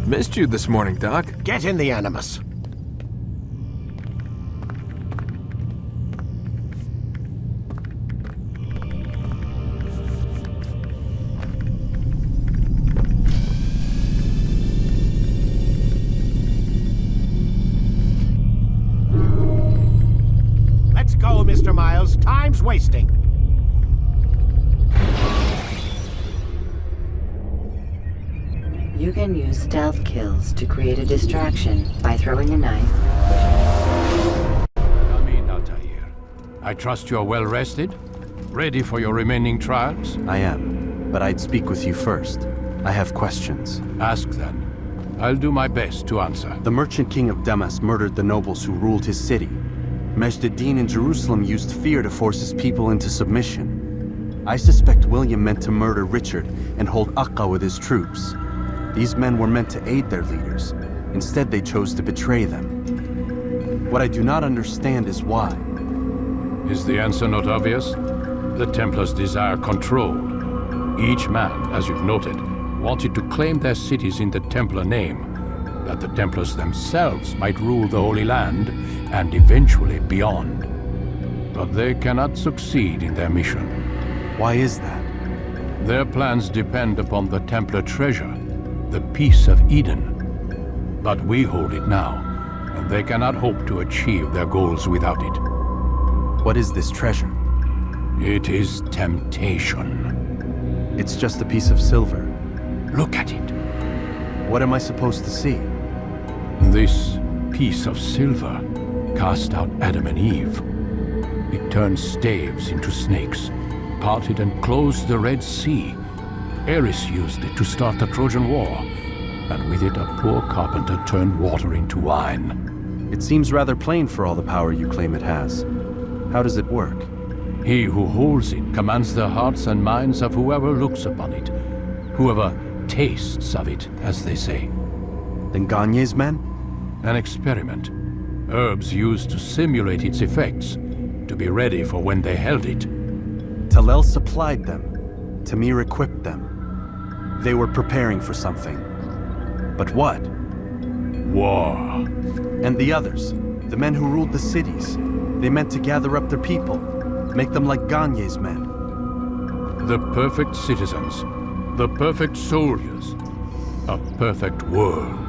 Missed you this morning, Doc. Get in the Animus. Let's go, Mr. Miles. Time's wasting. You can use stealth kills to create a distraction by throwing a knife. Come in, Altair. I trust you're well rested? Ready for your remaining trials? I am, but I'd speak with you first. I have questions. Ask then. I'll do my best to answer. The merchant king of Damas murdered the nobles who ruled his city. Majd-ad-Din in Jerusalem used fear to force his people into submission. I suspect William meant to murder Richard and hold Akka with his troops. These men were meant to aid their leaders. Instead, they chose to betray them. What I do not understand is why. Is the answer not obvious? The Templars desire control. Each man, as you've noted, wanted to claim their cities in the Templar name, that the Templars themselves might rule the Holy Land and eventually beyond. But they cannot succeed in their mission. Why is that? Their plans depend upon the Templar treasure, the Peace of Eden. But we hold it now, and they cannot hope to achieve their goals without it. What is this treasure? It is temptation. It's just a piece of silver. Look at it. What am I supposed to see? This piece of silver cast out Adam and Eve. It turned staves into snakes, parted and closed the Red Sea. Ares used it to start the Trojan War, and with it a poor carpenter turned water into wine. It seems rather plain for all the power you claim it has. How does it work? He who holds it commands the hearts and minds of whoever looks upon it, whoever tastes of it, as they say. Then Gagne's men? An experiment. Herbs used to simulate its effects, to be ready for when they held it. Talel supplied them. Tamir equipped them. They were preparing for something. But what? War. And the others, the men who ruled the cities, they meant to gather up their people, make them like Gagne's men. The perfect citizens, the perfect soldiers, a perfect world.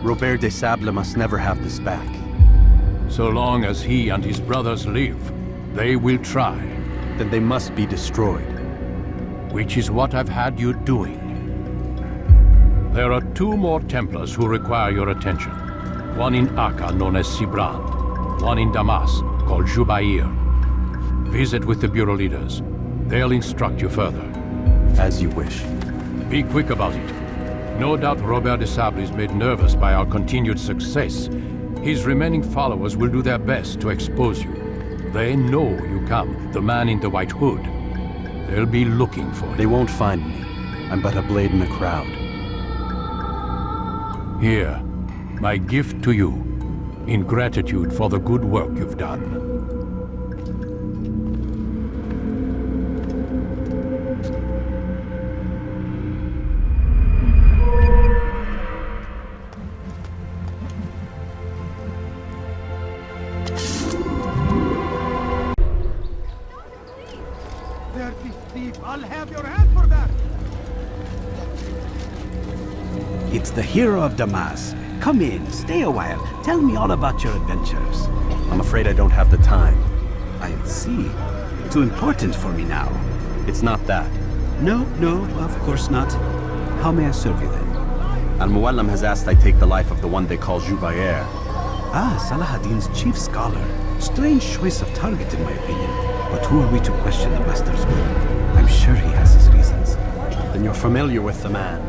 Robert de Sable must never have this back. So long as he and his brothers live, they will try. Then they must be destroyed. Which is what I've had you doing. There are 2 more Templars who require your attention. One in Akka, known as Sibrand. One in Damas, called Jubair. Visit with the Bureau leaders. They'll instruct you further. As you wish. Be quick about it. No doubt Robert de Sable is made nervous by our continued success. His remaining followers will do their best to expose you. They know you come, the man in the white hood. They'll be looking for you. They won't find me. I'm but a blade in the crowd. Here, my gift to you, in gratitude for the good work you've done. I'll have your hand for that! It's the hero of Damas. Come in, stay a while. Tell me all about your adventures. I'm afraid I don't have the time. I see. Too important for me now. It's not that. No, of course not. How may I serve you then? Al-Muallim has asked I take the life of the one they call Jubair. Ah, Salahadin's chief scholar. Strange choice of target, in my opinion. But who are we to question the master's will? I'm sure he has his reasons. Then you're familiar with the man.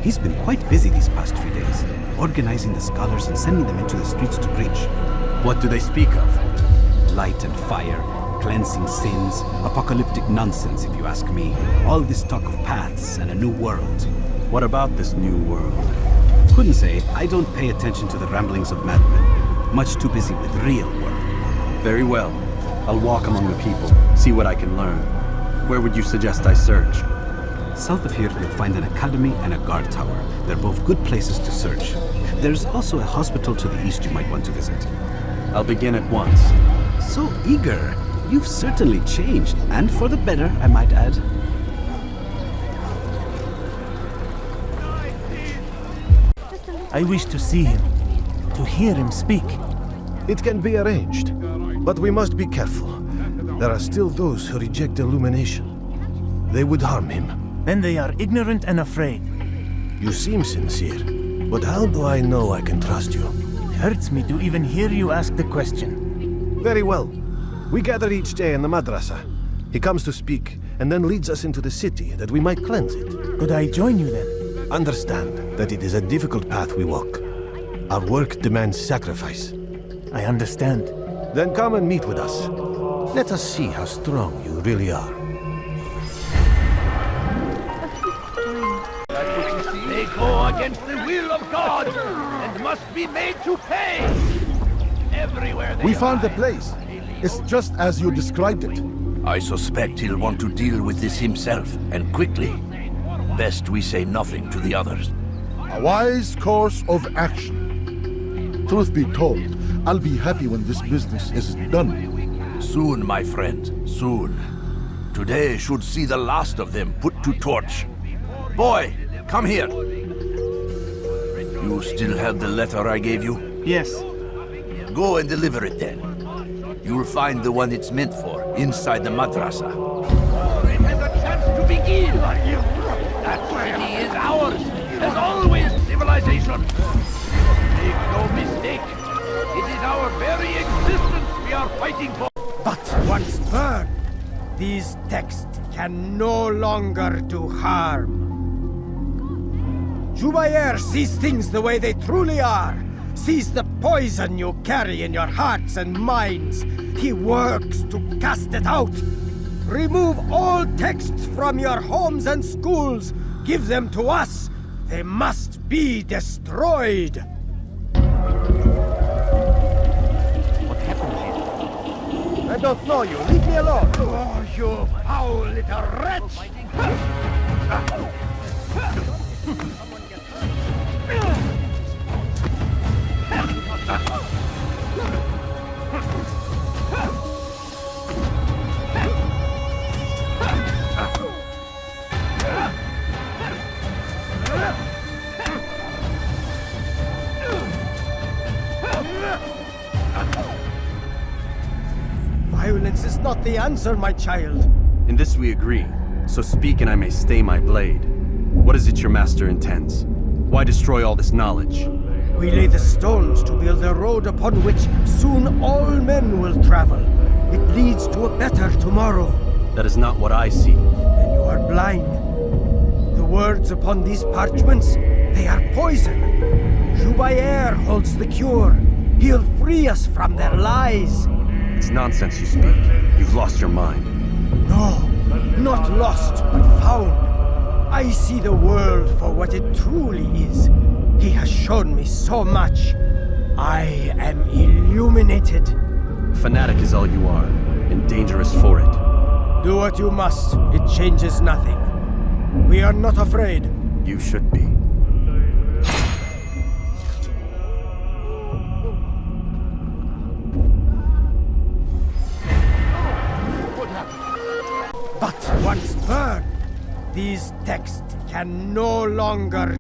He's been quite busy these past few days, organizing the scholars and sending them into the streets to preach. What do they speak of? Light and fire, cleansing sins, apocalyptic nonsense, if you ask me. All this talk of paths and a new world. What about this new world? Couldn't say. I don't pay attention to the ramblings of madmen. Much too busy with real work. Very well. I'll walk among the people, see what I can learn. Where would you suggest I search? South of here, you'll find an academy and a guard tower. They're both good places to search. There's also a hospital to the east you might want to visit. I'll begin at once. So eager. You've certainly changed, and for the better, I might add. I wish to see him, to hear him speak. It can be arranged, but we must be careful. There are still those who reject illumination. They would harm him. Then they are ignorant and afraid. You seem sincere, but how do I know I can trust you? It hurts me to even hear you ask the question. Very well. We gather each day in the madrasa. He comes to speak, and then leads us into the city, that we might cleanse it. Could I join you then? Understand that it is a difficult path we walk. Our work demands sacrifice. I understand. Then come and meet with us. Let us see how strong you really are. They go against the will of God and must be made to pay. Everywhere they We found the arrive, place. It's just as you described it. I suspect he'll want to deal with this himself, and quickly. Best we say nothing to the others. A wise course of action. Truth be told, I'll be happy when this business is done. Soon, my friend, soon. Today should see the last of them put to torch. Boy, come here. You still have the letter I gave you? Yes. Go and deliver it then. You'll find the one it's meant for inside the madrasa. It has a chance to begin! That city is ours, as always, civilization. Make no mistake, it is our very existence we are fighting for. But once burned, these texts can no longer do harm. Jubair sees things the way they truly are. Sees the poison you carry in your hearts and minds. He works to cast it out. Remove all texts from your homes and schools. Give them to us. They must be destroyed. What happened here? I don't know you. Leave me alone. Oh, you foul little wretch! Violence is not the answer, my child. In this we agree, so speak and I may stay my blade. What is it your master intends? Why destroy all this knowledge? We lay the stones to build a road upon which soon all men will travel. It leads to a better tomorrow. That is not what I see. Then you are blind. The words upon these parchments, they are poison. Jubair holds the cure. He'll free us from their lies. It's nonsense you speak. You've lost your mind. No, not lost, but found. I see the world for what it truly is. He has shown me so much. I am illuminated. Fanatic is all you are, and dangerous for it. Do what you must. It changes nothing. We are not afraid. You should be. But once burned, these texts can no longer...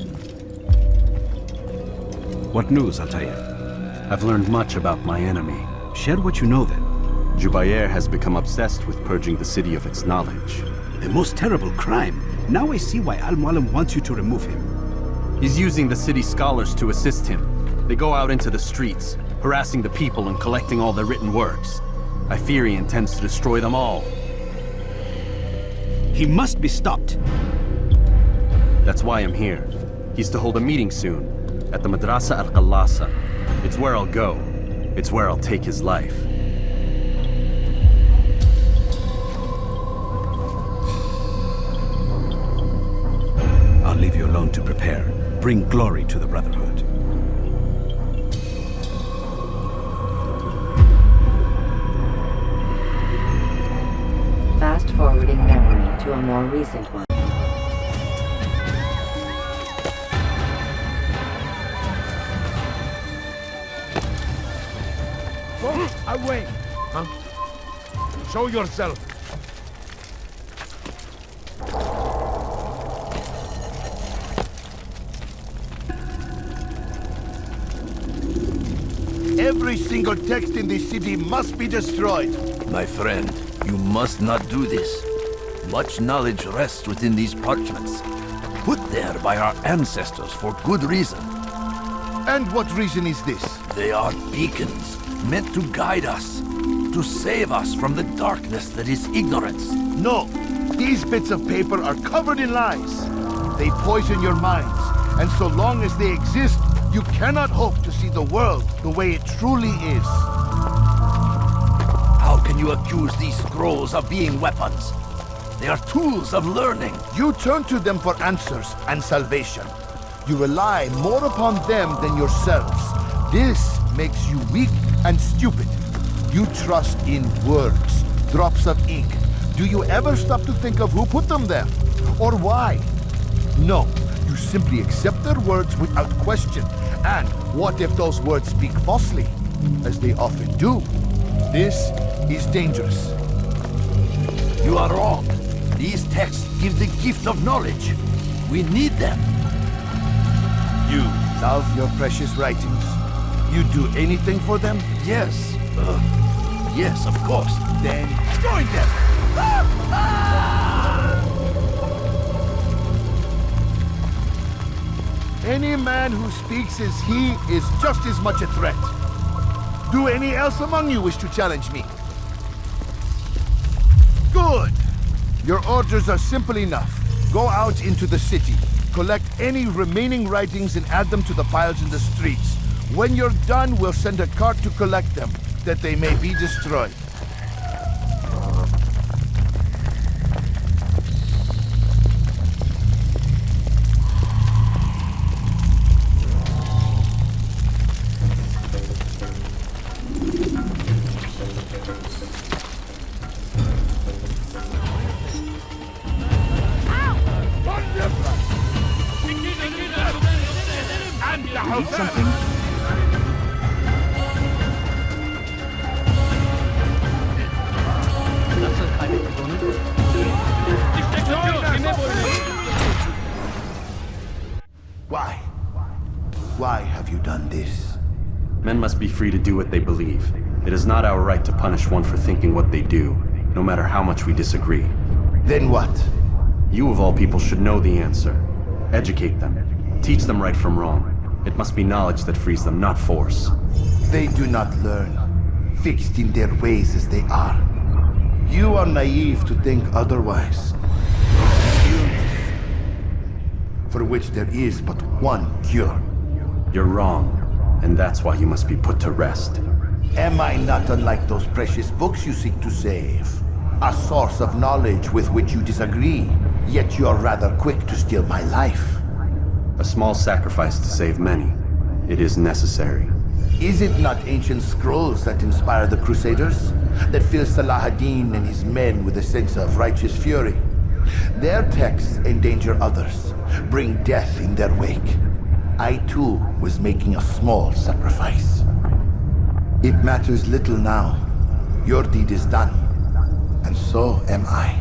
What news, Altair? I've learned much about my enemy. Share what you know then. Jubair has become obsessed with purging the city of its knowledge. A most terrible crime. Now I see why Al-Mualim wants you to remove him. He's using the city scholars to assist him. They go out into the streets, harassing the people and collecting all their written works. I fear he intends to destroy them all. He must be stopped. That's why I'm here. He's to hold a meeting soon, at the Madrasa al-Qallasa. It's where I'll go. It's where I'll take his life. I'll leave you alone to prepare. Bring glory to the Brotherhood. Fast-forwarding memory to a more recent one. Away! Huh? Show yourself! Every single text in this city must be destroyed. My friend, you must not do this. Much knowledge rests within these parchments, put there by our ancestors for good reason. And what reason is this? They are beacons, meant to guide us, to save us from the darkness that is ignorance. No! These bits of paper are covered in lies. They poison your minds, and so long as they exist, you cannot hope to see the world the way it truly is. How can you accuse these scrolls of being weapons? They are tools of learning. You turn to them for answers and salvation. You rely more upon them than yourselves. This makes you weak and stupid. You trust in words, drops of ink. Do you ever stop to think of who put them there? Or why? No, you simply accept their words without question. And what if those words speak falsely? As they often do. This is dangerous. You are wrong. These texts give the gift of knowledge. We need them. You love your precious writings. You'd do anything for them? Yes. Yes, of course. Then join them! Any man who speaks as he is just as much a threat. Do any else among you wish to challenge me? Good! Your orders are simple enough. Go out into the city, collect any remaining writings and add them to the piles in the streets. When you're done, we'll send a cart to collect them, that they may be destroyed. Why have you done this? Men must be free to do what they believe. It is not our right to punish one for thinking what they do, no matter how much we disagree. Then what? You of all people should know the answer. Educate them. Teach them right from wrong. It must be knowledge that frees them, not force. They do not learn, fixed in their ways as they are. You are naive to think otherwise. Illness, for which there is but one cure. You're wrong, and that's why you must be put to rest. Am I not unlike those precious books you seek to save? A source of knowledge with which you disagree, yet you are rather quick to steal my life. A small sacrifice to save many. It is necessary. Is it not ancient scrolls that inspire the Crusaders? That fill Salah ad-Din and his men with a sense of righteous fury? Their texts endanger others, bring death in their wake. I too was making a small sacrifice. It matters little now. Your deed is done, and so am I.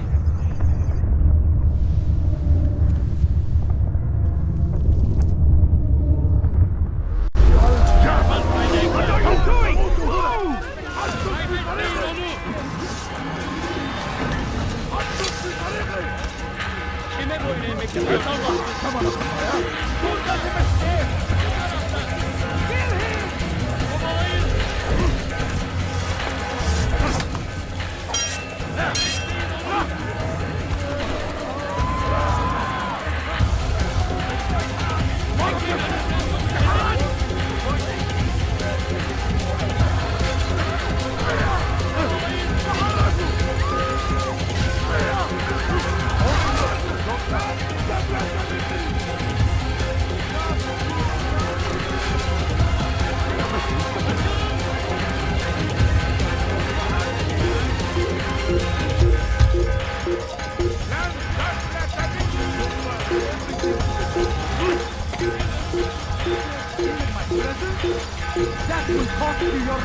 That will cost you your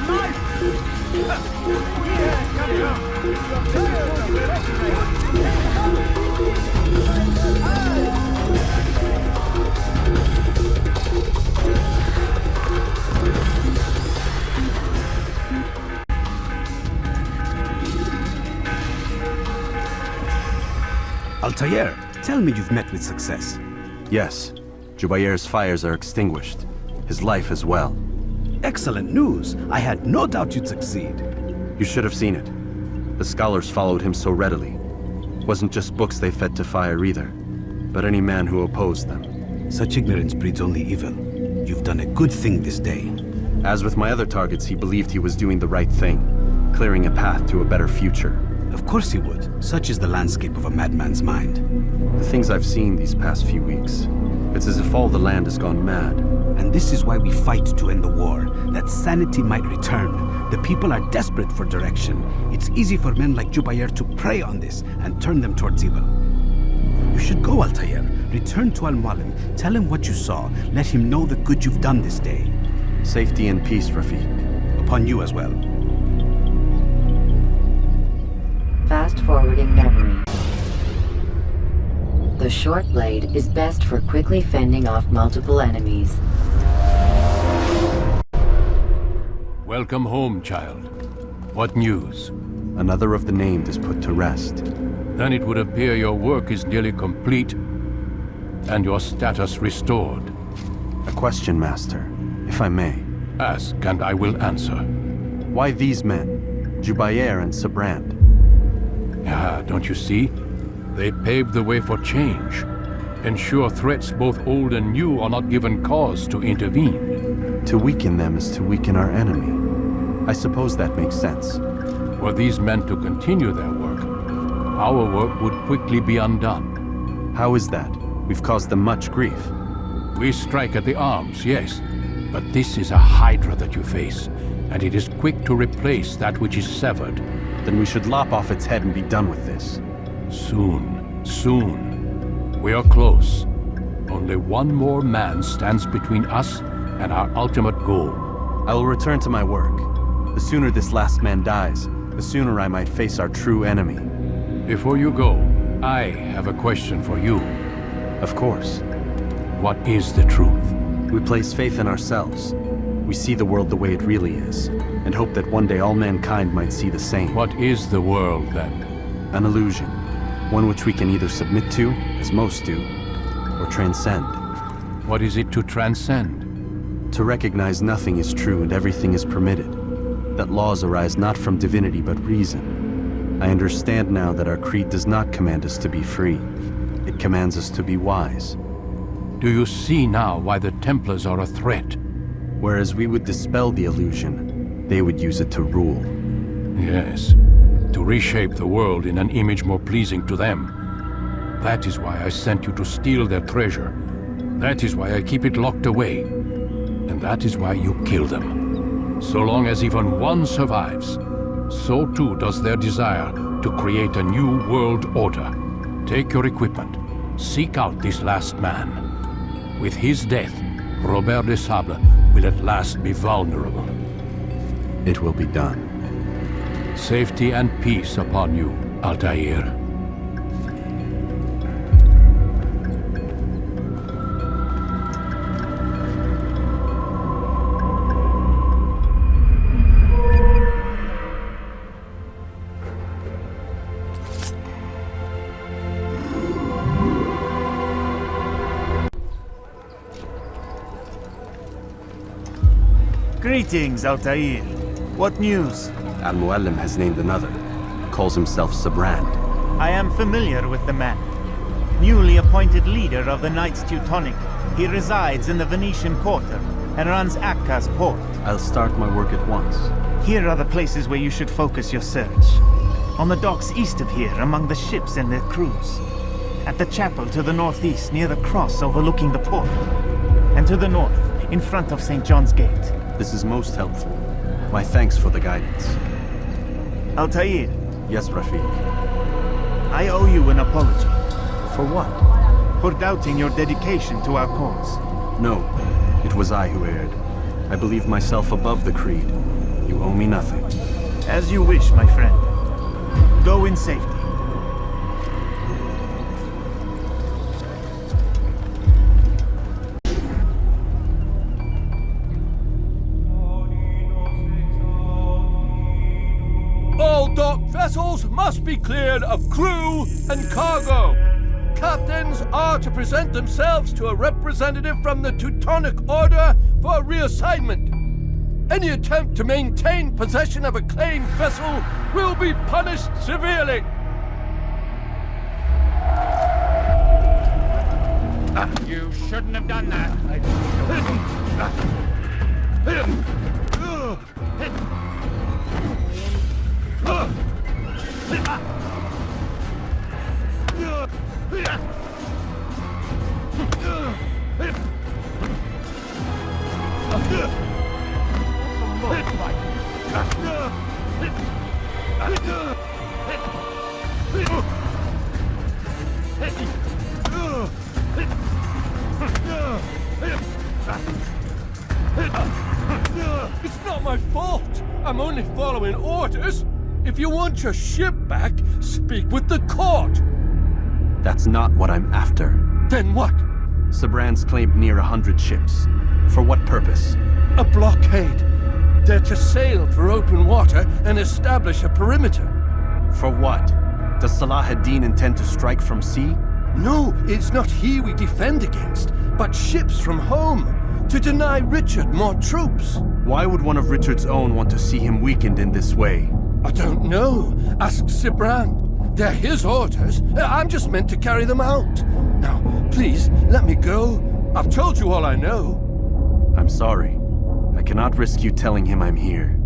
Altair, tell me you've met with success. Yes. Jubair's fires are extinguished. His life as well. Excellent news. I had no doubt you'd succeed. You should have seen it. The scholars followed him so readily. Wasn't just books they fed to fire either, but any man who opposed them. Such ignorance breeds only evil. You've done a good thing this day. As with my other targets, he believed he was doing the right thing, clearing a path to a better future. Of course he would. Such is the landscape of a madman's mind. The things I've seen these past few weeks, it's as if all the land has gone mad. And this is why we fight to end the war, that sanity might return. The people are desperate for direction. It's easy for men like Jubair to prey on this and turn them towards evil. You should go, Altair. Return to Al-Mualim, tell him what you saw, let him know the good you've done this day. Safety and peace, Rafiq. Upon you as well. Fast-forwarding memory. The short blade is best for quickly fending off multiple enemies. Welcome home, child. What news? Another of the named is put to rest. Then it would appear your work is nearly complete and your status restored. A question, Master, if I may. Ask and I will answer. Why these men, Jubair and Sibrand? Ah, don't you see? They paved the way for change. Ensure threats both old and new are not given cause to intervene. To weaken them is to weaken our enemy. I suppose that makes sense. Were these men to continue their work, our work would quickly be undone. How is that? We've caused them much grief. We strike at the arms, yes, but this is a hydra that you face, and it is quick to replace that which is severed. Then we should lop off its head and be done with this. Soon, soon. We are close. Only one more man stands between us and our ultimate goal. I will return to my work. The sooner this last man dies, the sooner I might face our true enemy. Before you go, I have a question for you. Of course. What is the truth? We place faith in ourselves. We see the world the way it really is, and hope that one day all mankind might see the same. What is the world, then? An illusion. One which we can either submit to, as most do, or transcend. What is it to transcend? To recognize nothing is true and everything is permitted. That laws arise not from divinity but reason. I understand now that our creed does not command us to be free. It commands us to be wise. Do you see now why the Templars are a threat? Whereas we would dispel the illusion, they would use it to rule. Yes, to reshape the world in an image more pleasing to them. That is why I sent you to steal their treasure. That is why I keep it locked away. And that is why you kill them. So long as even one survives, so too does their desire to create a new world order. Take your equipment. Seek out this last man. With his death, Robert de Sable will at last be vulnerable. It will be done. Safety and peace upon you, Altair. Greetings, Altair. What news? Al-Muallim has named another. Calls himself Sibrand. I am familiar with the man. Newly appointed leader of the Knights Teutonic. He resides in the Venetian Quarter and runs Akka's port. I'll start my work at once. Here are the places where you should focus your search. On the docks east of here, among the ships and their crews. At the chapel to the northeast, near the cross overlooking the port. And to the north, in front of St. John's Gate. This is most helpful. My thanks for the guidance. Altair, Yes, Rafiq. I owe you an apology. For what? For doubting your dedication to our cause. No, it was I who erred. I believe myself above the Creed. You owe me nothing. As you wish, my friend. Go in safety. All dock vessels must be cleared of crew and cargo. Captains are to present themselves to a representative from the Teutonic Order for reassignment. Any attempt to maintain possession of a claimed vessel will be punished severely. You shouldn't have done that. It's not my fault. I'm only following orders. If you want your ship back, speak with the court. That's not what I'm after. Then what? Sibrand's claimed near 100 ships. For what purpose? A blockade. They're to sail for open water and establish a perimeter. For what? Does Salah ad-Din intend to strike from sea? No, it's not he we defend against, but ships from home, to deny Richard more troops. Why would one of Richard's own want to see him weakened in this way? I don't know. Ask Sibrand. They're his orders. I'm just meant to carry them out. Now, please, let me go. I've told you all I know. I'm sorry. I cannot risk you telling him I'm here.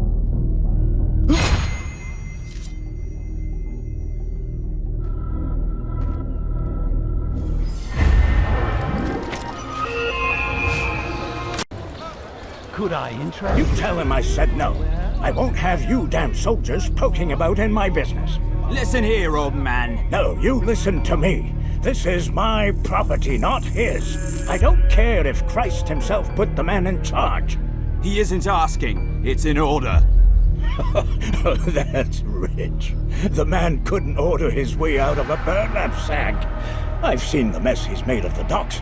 Could I interest You tell him I said no. I won't have you damn soldiers poking about in my business. Listen here, old man. No, you listen to me. This is my property, not his. I don't care if Christ himself put the man in charge. He isn't asking. It's in order. That's rich. The man couldn't order his way out of a burlap sack. I've seen the mess he's made of the docks.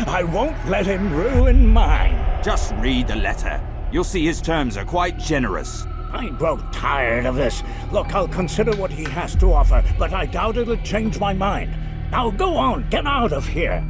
I won't let him ruin mine. Just read the letter. You'll see his terms are quite generous. I grow tired of this. Look, I'll consider what he has to offer, but I doubt it'll change my mind. Now go on, get out of here.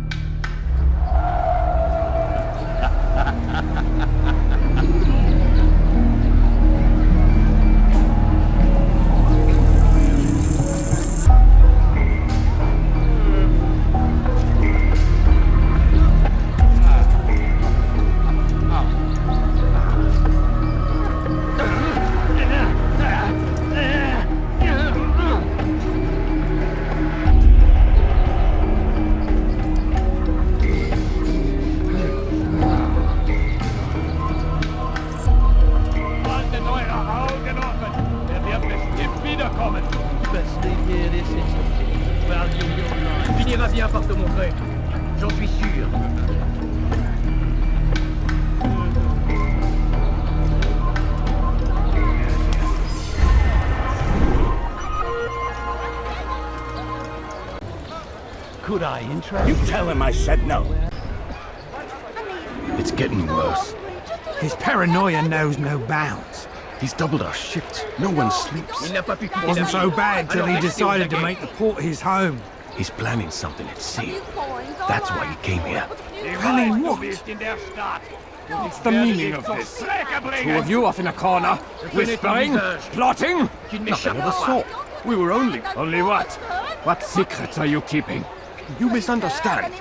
Could I interest You tell him I said no. It's getting worse. His paranoia knows no bounds. He's doubled our shifts. No one sleeps. It wasn't so bad till he decided to make the port his home. He's planning something at sea. That's why he came here. Planning what? What's the meaning of this? Two of you off in a corner, whispering, plotting? Nothing of the sort. We were only... Only what? What secrets are you keeping? You misunderstand.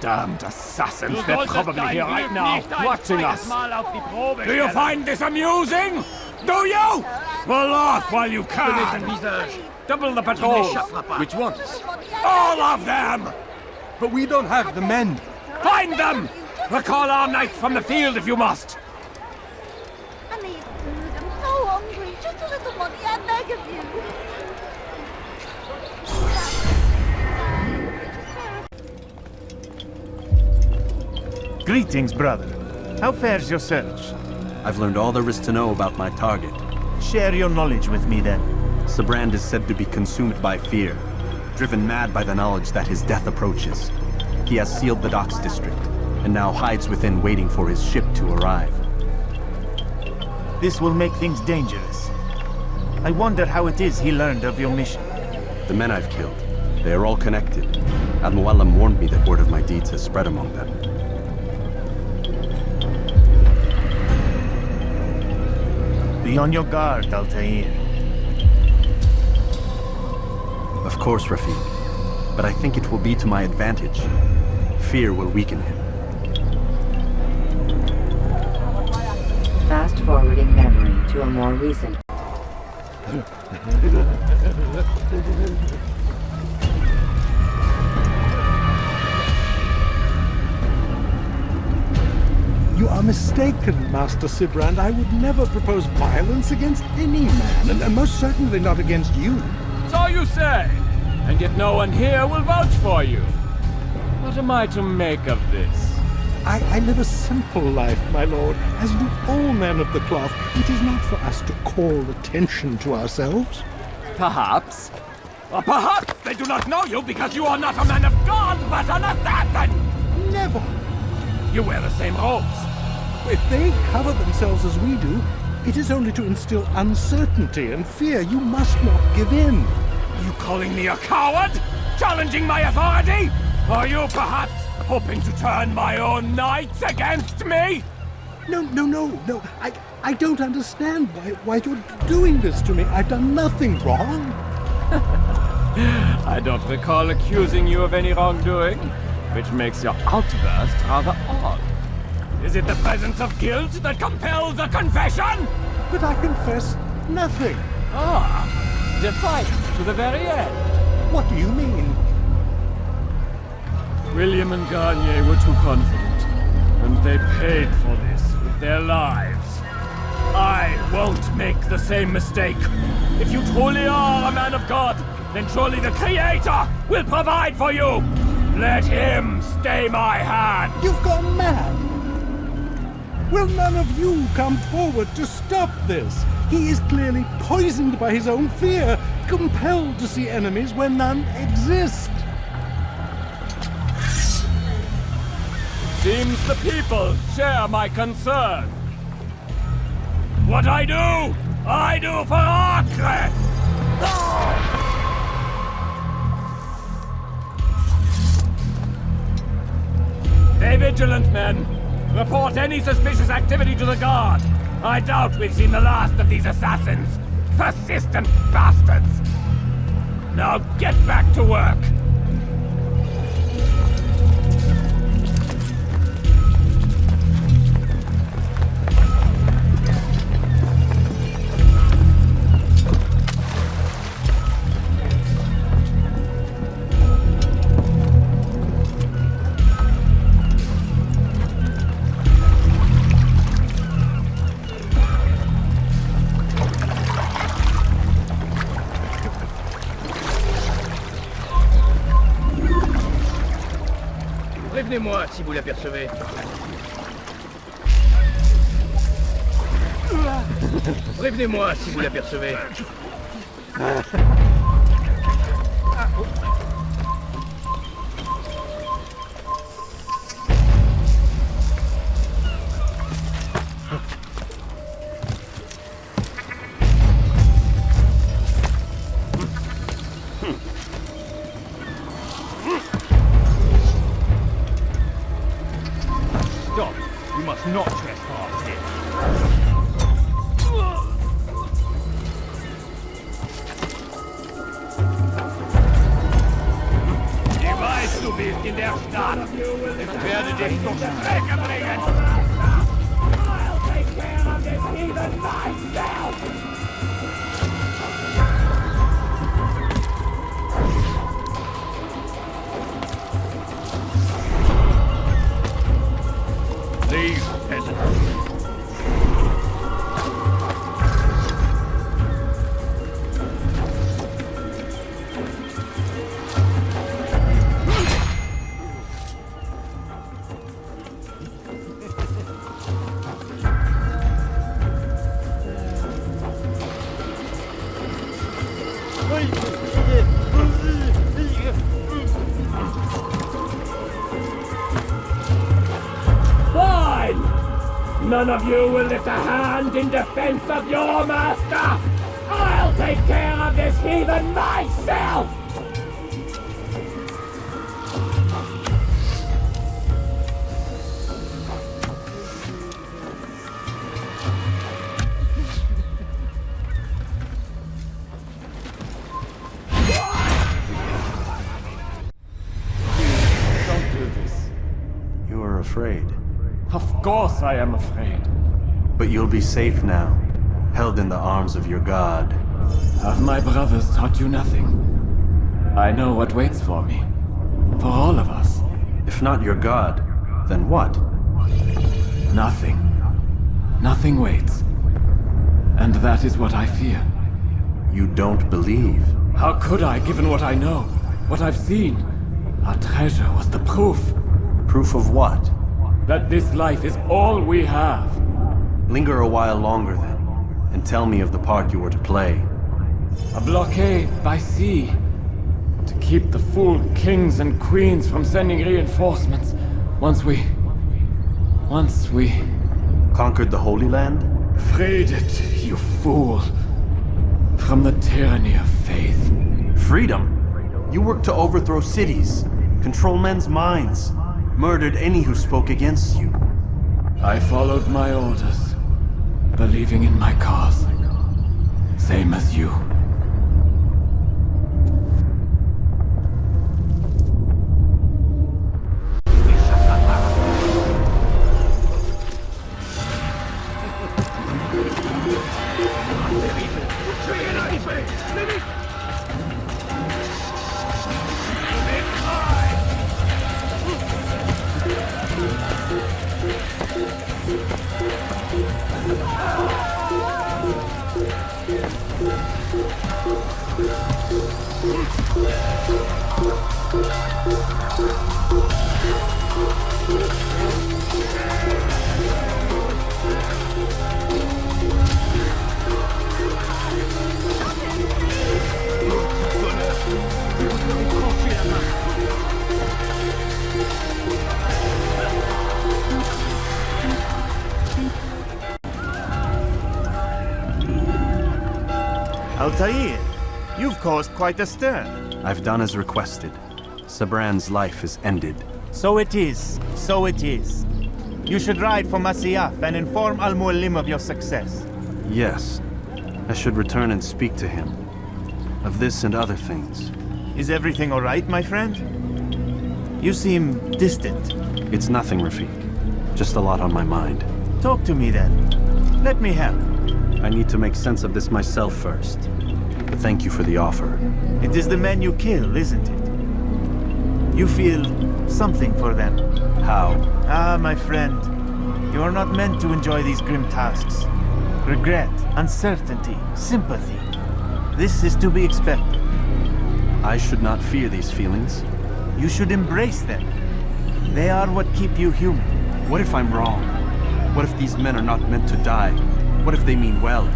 Damned assassins, they're probably here right now, watching us. Do you find this amusing? Do you? Well, laugh while you can. Double the patrols. Which ones? All of them! But we don't have the men. Find them! Recall our knights from the field if you must. I need food. I'm so hungry. Just a little money, I beg of you. Greetings, brother. How fares your search? I've learned all there is to know about my target. Share your knowledge with me, then. Sibrand is said to be consumed by fear, driven mad by the knowledge that his death approaches. He has sealed the docks district, and now hides within waiting for his ship to arrive. This will make things dangerous. I wonder how it is he learned of your mission. The men I've killed, they are all connected. Al-Mualim warned me that word of my deeds has spread among them. Be on your guard, Altair. Of course, Rafiq. But I think it will be to my advantage. Fear will weaken him. Fast-forwarding memory to a more recent... You are mistaken, Master Sibrand. I would never propose violence against any man, and most certainly not against you. So you say, and yet no one here will vouch for you. What am I to make of this? I live a simple life, my lord, as do all men of the cloth. It is not for us to call attention to ourselves. Perhaps. Or perhaps they do not know you because you are not a man of God, but an assassin! Never. You wear the same robes. If they cover themselves as we do, it is only to instill uncertainty and fear. You must not give in. Are you calling me a coward? Challenging my authority? Are you perhaps hoping to turn my own knights against me? No. I don't understand why you're doing this to me. I've done nothing wrong. I don't recall accusing you of any wrongdoing, which makes your outburst rather odd. Is it the presence of guilt that compels a confession? But I confess nothing. Ah, defiant to the very end. What do you mean? William and Garnier were too confident, and they paid for this with their lives. I won't make the same mistake. If you truly are a man of God, then surely the Creator will provide for you. Let him stay my hand. You've gone mad. Will none of you come forward to stop this? He is clearly poisoned by his own fear, compelled to see enemies where none exist. Seems the people share my concern. What I do for Acre! Stay vigilant, men. Report any suspicious activity to the guard. I doubt we've seen the last of these assassins. Persistent bastards. Now get back to work. Prévenez-moi si vous l'apercevez. Prévenez-moi si vous l'apercevez. Stop! You must not trespass here. Ich weiß, du bist in der Stadt. Ich werde dich zur Strecke bringen. I'll take care of this heathen myself. Leave, peasant. None of you will lift a hand in defense of your master! I'll take care of this heathen myself! Don't do this. You are afraid. Of course I am afraid. But you'll be safe now, held in the arms of your god. Have my brothers taught you nothing? I know what waits for me. For all of us. If not your god, then what? Nothing. Nothing waits. And that is what I fear. You don't believe? How could I, given what I know? What I've seen? Our treasure was the proof. Proof of what? That this life is all we have. Linger a while longer then, and tell me of the part you were to play. A blockade by sea. To keep the fool kings and queens from sending reinforcements. Once we... Conquered the Holy Land? Freed it, you fool. From the tyranny of faith. Freedom? You worked to overthrow cities, control men's minds. Murdered any who spoke against you. I followed my orders, believing in my cause. Same as you. Altair, you've caused quite a stir. I've done as requested. Sibrand's life is ended. So it is. So it is. You should ride for Masyaf and inform Al-Mualim of your success. Yes. I should return and speak to him. Of this and other things. Is everything all right, my friend? You seem distant. It's nothing, Rafik. Just a lot on my mind. Talk to me then. Let me help. I need to make sense of this myself first. But thank you for the offer. It is the men you kill, isn't it? You feel something for them. How? Ah, my friend. You are not meant to enjoy these grim tasks. Regret, uncertainty, sympathy. This is to be expected. I should not fear these feelings. You should embrace them. They are what keep you human. What if I'm wrong? What if these men are not meant to die? What if they mean well?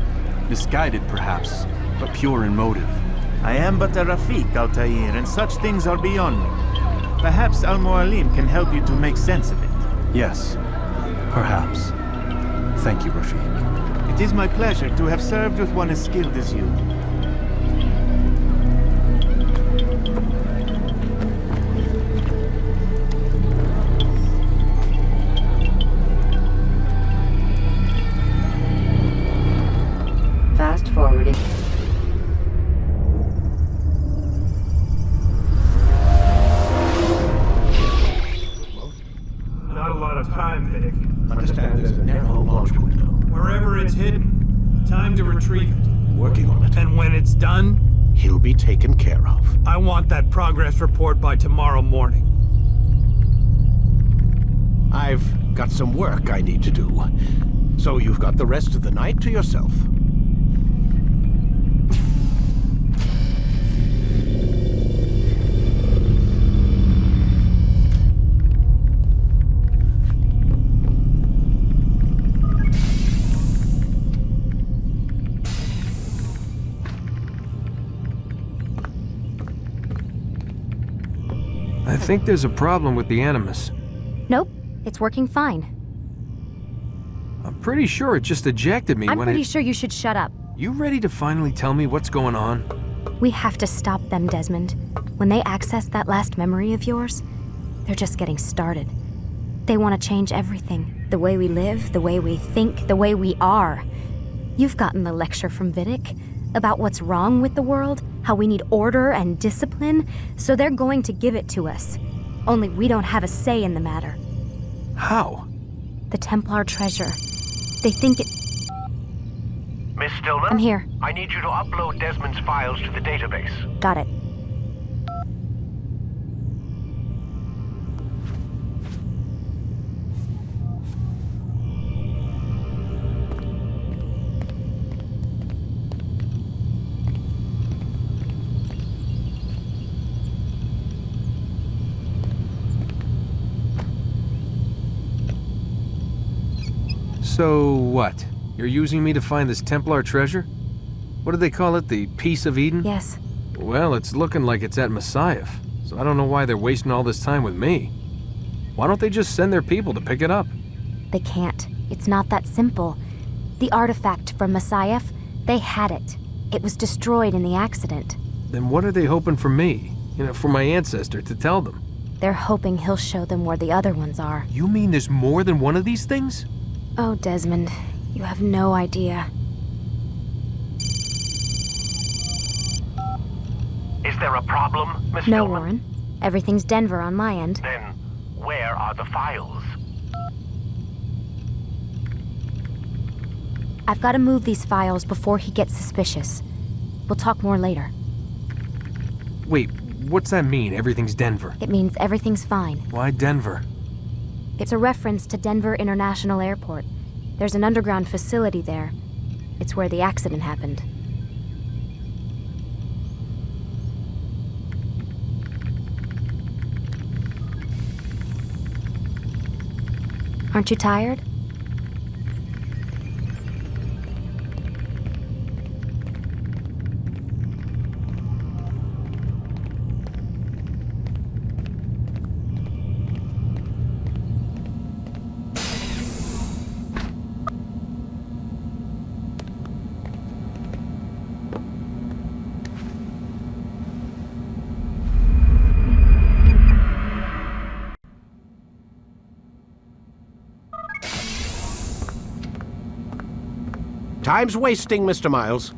Misguided, perhaps, but pure in motive. I am but a Rafik, Altair, and such things are beyond me. Perhaps Al-Mualim can help you to make sense of it. Yes, perhaps. Thank you, Rafik. It is my pleasure to have served with one as skilled as you. Not a lot of time, Vic. Understand there's a narrow launch window. Wherever it's hidden, time to retrieve it. Working on it. And when it's done, He'll be taken care of. I want that progress report by tomorrow morning. I've got some work I need to do. So you've got the rest of the night to yourself. I think there's a problem with the Animus. Nope, it's working fine. I'm pretty sure it just ejected me I'm when pretty sure you should shut up. You ready to finally tell me what's going on? We have to stop them, Desmond. When they access that last memory of yours, they're just getting started. They want to change everything. The way we live, the way we think, the way we are. You've gotten the lecture from Vidic about what's wrong with the world, how we need order and discipline, so they're going to give it to us. Only we don't have a say in the matter. How? The Templar treasure. They think it... Miss Stillman? I'm here. I need you to upload Desmond's files to the database. Got it. So what? You're using me to find this Templar treasure? What do they call it, the Piece of Eden? Yes. Well, it's looking like it's at Messiah, so I don't know why they're wasting all this time with me. Why don't they just send their people to pick it up? They can't. It's not that simple. The artifact from Messiah, they had it. It was destroyed in the accident. Then what are they hoping for me? You know, for my ancestor to tell them? They're hoping he'll show them where the other ones are. You mean there's more than one of these things? Oh, Desmond, you have no idea. Is there a problem, Miss No, Stillman? Warren. Everything's Denver on my end. Then, where are the files? I've got to move these files before he gets suspicious. We'll talk more later. Wait, what's that mean, everything's Denver? It means everything's fine. Why Denver? It's a reference to Denver International Airport. There's an underground facility there. It's where the accident happened. Aren't you tired? Time's wasting, Mr. Miles.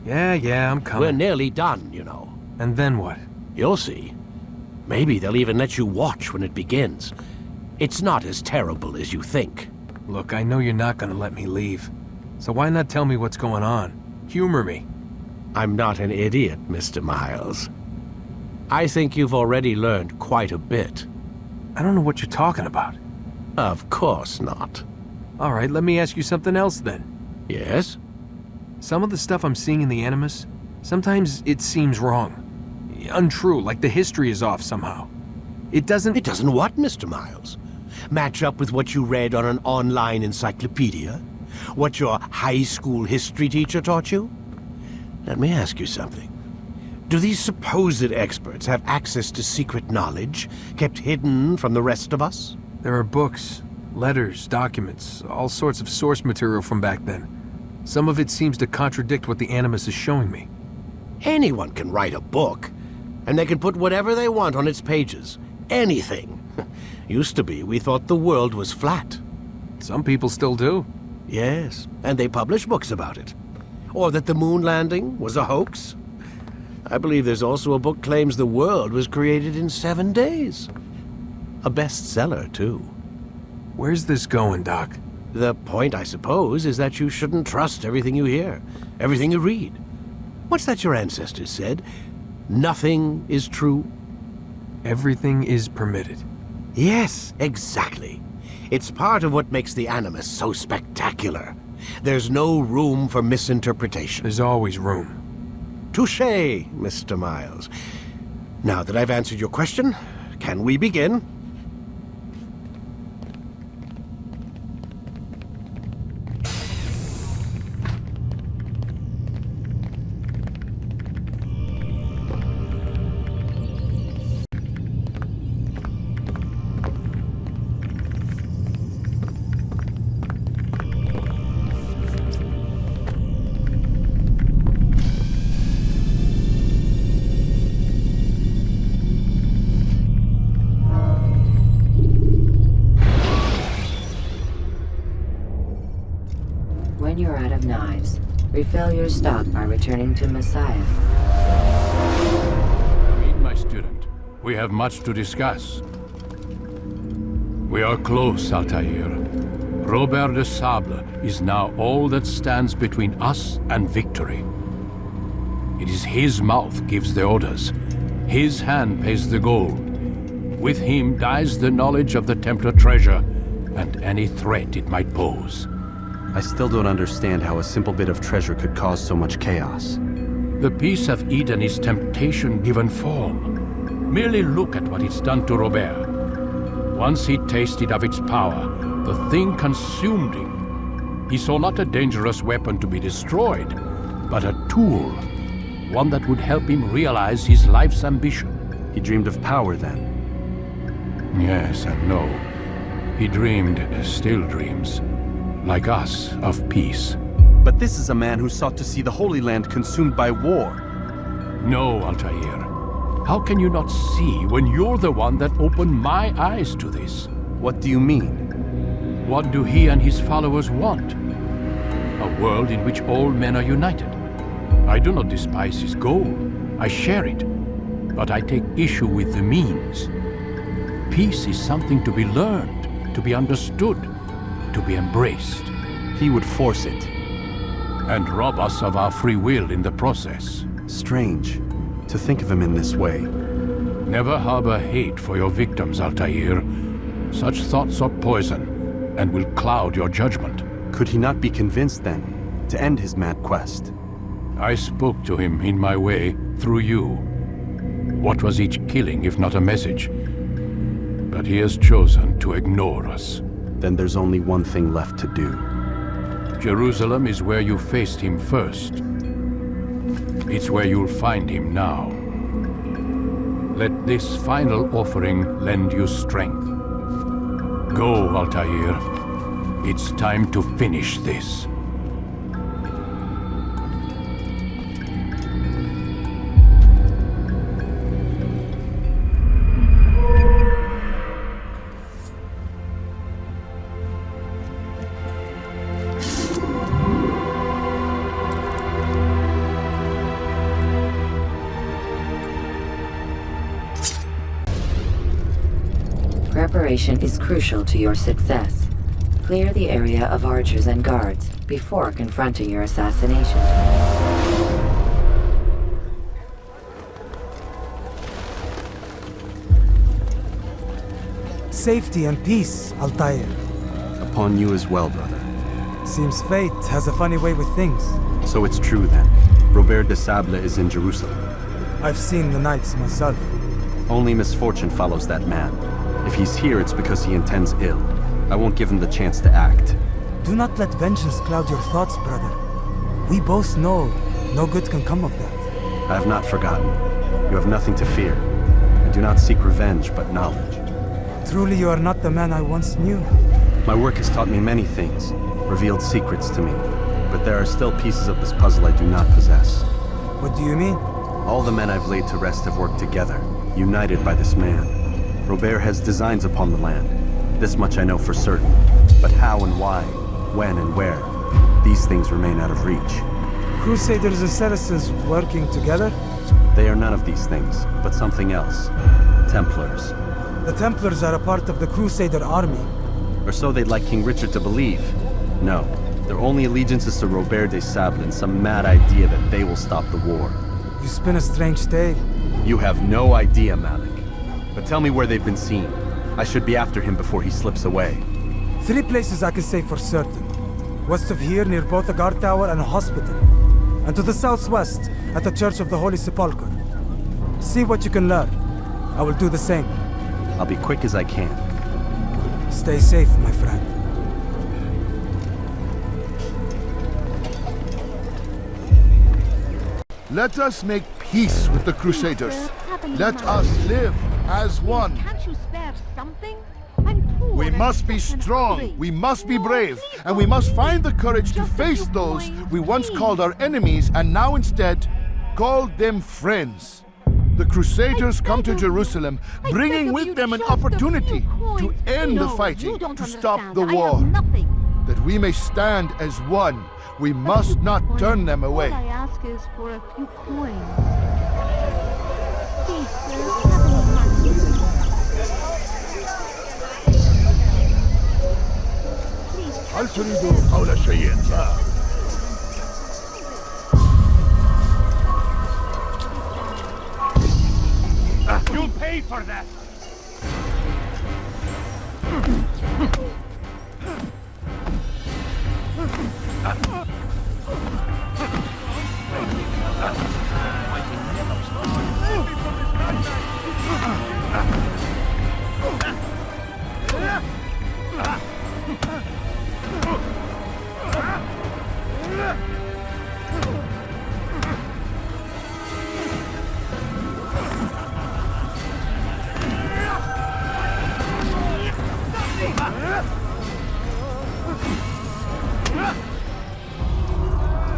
Yeah, I'm coming. We're nearly done, you know. And then what? You'll see. Maybe they'll even let you watch when it begins. It's not as terrible as you think. Look, I know you're not gonna let me leave. So why not tell me what's going on? Humor me. I'm not an idiot, Mr. Miles. I think you've already learned quite a bit. I don't know what you're talking about. Of course not. All right, let me ask you something else then. Yes? Some of the stuff I'm seeing in the Animus, sometimes it seems wrong. Untrue, like the history is off somehow. It doesn't... It doesn't what, Mr. Miles? Match up with what you read on an online encyclopedia? What your high school history teacher taught you? Let me ask you something. Do these supposed experts have access to secret knowledge kept hidden from the rest of us? There are books, letters, documents, all sorts of source material from back then. Some of it seems to contradict what the Animus is showing me. Anyone can write a book, and they can put whatever they want on its pages. Anything. Used to be, we thought the world was flat. Some people still do. Yes, and they publish books about it. Or that the moon landing was a hoax. I believe there's also a book claims the world was created in 7 days. A bestseller, too. Where's this going, Doc? The point, I suppose, is that you shouldn't trust everything you hear, everything you read. What's that your ancestors said? Nothing is true? Everything is permitted. Yes, exactly. It's part of what makes the Animus so spectacular. There's no room for misinterpretation. There's always room. Touché, Mr. Miles. Now that I've answered your question, can we begin? When you're out of knives, refill your stock by returning to Messiah. Read, my student. We have much to discuss. We are close, Altair. Robert de Sable is now all that stands between us and victory. It is his mouth gives the orders. His hand pays the gold. With him dies the knowledge of the Templar treasure and any threat it might pose. I still don't understand how a simple bit of treasure could cause so much chaos. The Peace of Eden is temptation given form. Merely look at what it's done to Robert. Once he tasted of its power, the thing consumed him. He saw not a dangerous weapon to be destroyed, but a tool. One that would help him realize his life's ambition. He dreamed of power then? Yes and no. He dreamed, still dreams. Like us, of peace. But this is a man who sought to see the Holy Land consumed by war. No, Altair. How can you not see when you're the one that opened my eyes to this? What do you mean? What do he and his followers want? A world in which all men are united. I do not despise his goal. I share it. But I take issue with the means. Peace is something to be learned, to be understood, to be embraced. He would force it. And rob us of our free will in the process. Strange, to think of him in this way. Never harbor hate for your victims, Altair. Such thoughts are poison, and will cloud your judgment. Could he not be convinced, then, to end his mad quest? I spoke to him in my way, through you. What was each killing, if not a message? But he has chosen to ignore us. Then there's only one thing left to do. Jerusalem is where you faced him first. It's where you'll find him now. Let this final offering lend you strength. Go, Altair. It's time to finish this. Preparation is crucial to your success. Clear the area of archers and guards before confronting your assassination. Safety and peace, Altair. Upon you as well, brother. Seems fate has a funny way with things. So it's true then. Robert de Sable is in Jerusalem. I've seen the Knights myself. Only misfortune follows that man. If he's here, it's because he intends ill. I won't give him the chance to act. Do not let vengeance cloud your thoughts, brother. We both know no good can come of that. I have not forgotten. You have nothing to fear. I do not seek revenge, but knowledge. Truly you are not the man I once knew. My work has taught me many things, revealed secrets to me. But there are still pieces of this puzzle I do not possess. What do you mean? All the men I've laid to rest have worked together, united by this man. Robert has designs upon the land. This much I know for certain. But how and why, when and where, these things remain out of reach. Crusaders and Saracens working together? They are none of these things, but something else. Templars. The Templars are a part of the Crusader army. Or so they'd like King Richard to believe. No, their only allegiance is to Robert de Sable and some mad idea that they will stop the war. You spin a strange tale. You have no idea, Malik. But tell me where they've been seen. I should be after him before he slips away. 3 places I can say for certain. West of here, near both a guard tower and a hospital. And to the southwest, at the Church of the Holy Sepulchre. See what you can learn. I will do the same. I'll be quick as I can. Stay safe, my friend. Let us make peace with the Crusaders. Let us live as one. Can't you spare something? We must be strong, we must be brave, and we must find the courage to face those we once called our enemies and now instead call them friends. The Crusaders come to Jerusalem, bringing with them an opportunity to end the fighting, to stop the war. That we may stand as one, we must not turn them away. All I ask is for a few coins. Please, sir, have any money. هل تريد قول شيء؟ You'll pay for that!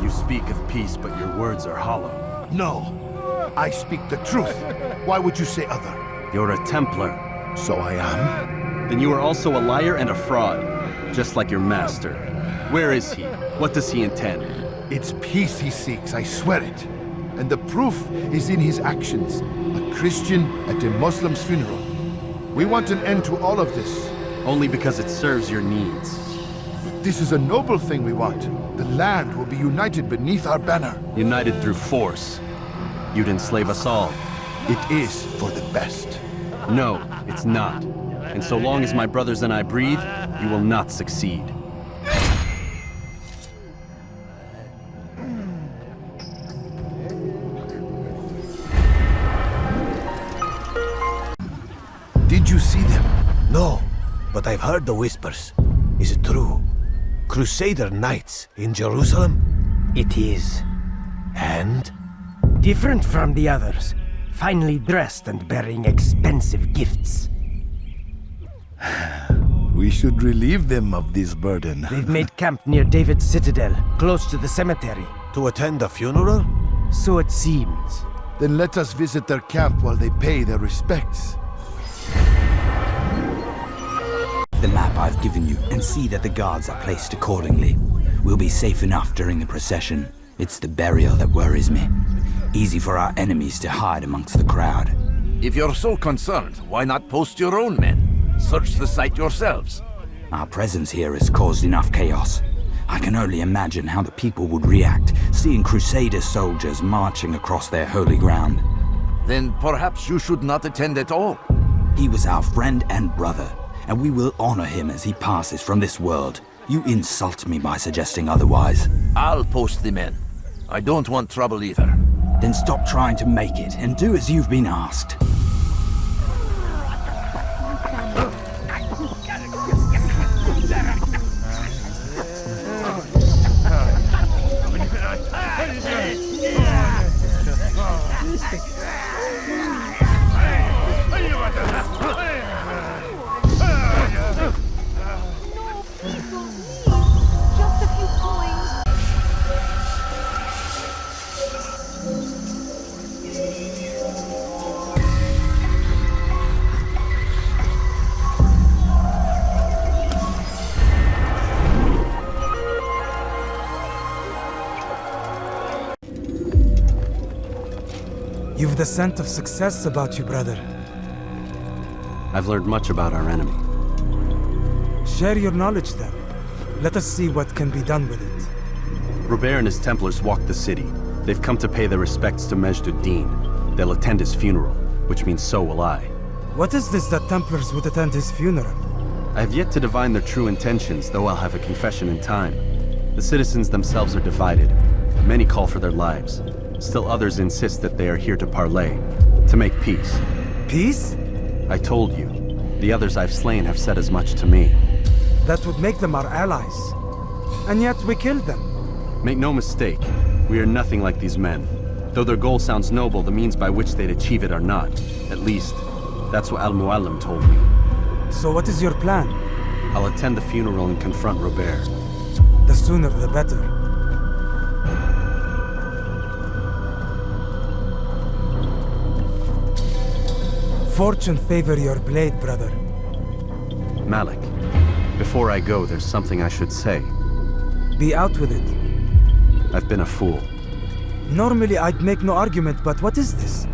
You speak of peace, but your words are hollow. No, I speak the truth. Why would you say other? You're a Templar. So I am? Then you are also a liar and a fraud, just like your master. Where is he? What does he intend? It's peace he seeks, I swear it. And the proof is in his actions. A Christian at a Muslim's funeral. We want an end to all of this. Only because it serves your needs. But this is a noble thing we want. The land will be united beneath our banner. United through force. You'd enslave us all. It is for the best. No, it's not. And so long as my brothers and I breathe, you will not succeed. Did you see them? No, but I've heard the whispers. Is it true? Crusader Knights in Jerusalem? It is. And? Different from the others. Finely dressed and bearing expensive gifts. We should relieve them of this burden. They've made camp near David's citadel, close to the cemetery. To attend a funeral? So it seems. Then let us visit their camp while they pay their respects. The map I've given you, and see that the guards are placed accordingly. We'll be safe enough during the procession. It's the burial that worries me. Easy for our enemies to hide amongst the crowd. If you're so concerned, why not post your own men? Search the site yourselves. Our presence here has caused enough chaos. I can only imagine how the people would react, seeing Crusader soldiers marching across their holy ground. Then perhaps you should not attend at all. He was our friend and brother, and we will honor him as he passes from this world. You insult me by suggesting otherwise. I'll post the men. I don't want trouble either. Then stop trying to make it, and do as you've been asked. Just a few coins. You've the scent of success about you, brother. I've learned much about our enemy. Share your knowledge then. Let us see what can be done with it. Jubair and his Templars walked the city. They've come to pay their respects to Majd-ud-Din. They'll attend his funeral, which means so will I. What is this that Templars would attend his funeral? I have yet to divine their true intentions, though I'll have a confession in time. The citizens themselves are divided. Many call for their lives. Still others insist that they are here to parley, to make peace. Peace? I told you. The others I've slain have said as much to me. That would make them our allies. And yet we killed them. Make no mistake, we are nothing like these men. Though their goal sounds noble, the means by which they'd achieve it are not. At least, that's what Al-Muallim told me. So what is your plan? I'll attend the funeral and confront Jubair. The sooner the better. Fortune favor your blade, brother. Malik, before I go, there's something I should say. Be out with it. I've been a fool. Normally I'd make no argument, but what is this?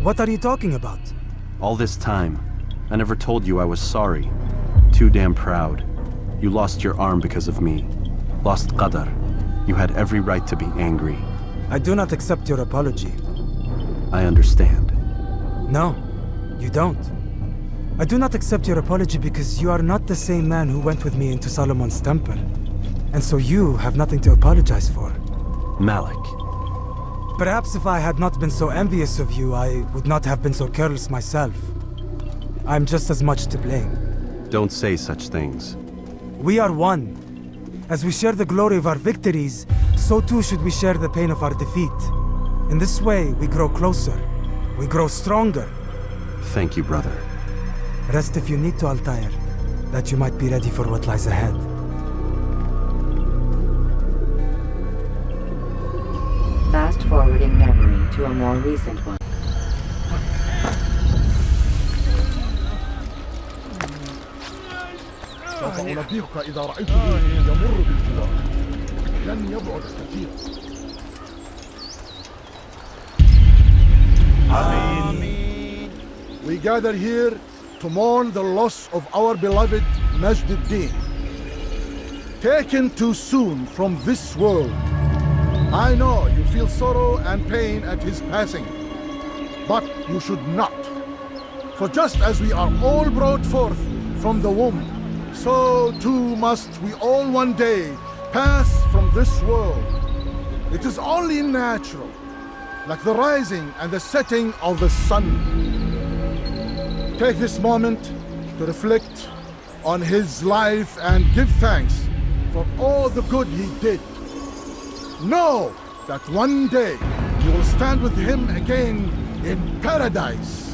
What are you talking about? All this time, I never told you I was sorry. Too damn proud. You lost your arm because of me. Lost Qadar. You had every right to be angry. I do not accept your apology. I understand. No, you don't. I do not accept your apology because you are not the same man who went with me into Solomon's temple. And so you have nothing to apologize for. Malik. Perhaps if I had not been so envious of you, I would not have been so careless myself. I'm just as much to blame. Don't say such things. We are one. As we share the glory of our victories, so too should we share the pain of our defeat. In this way, we grow closer. We grow stronger. Thank you, brother. Rest if you need to, Altair, that you might be ready for what lies ahead. Fast-forwarding memory to a more recent one. سوف أنبهك إذا رأيته يمر بالجدار. لن يبعد كثيرا. We gather here to mourn the loss of our beloved Majd-ud-Din. Taken too soon from this world. I know you feel sorrow and pain at his passing, but you should not. For just as we are all brought forth from the womb, so too must we all one day pass from this world. It is only natural, like the rising and the setting of the sun. Take this moment to reflect on his life and give thanks for all the good he did. Know that one day you will stand with him again in paradise.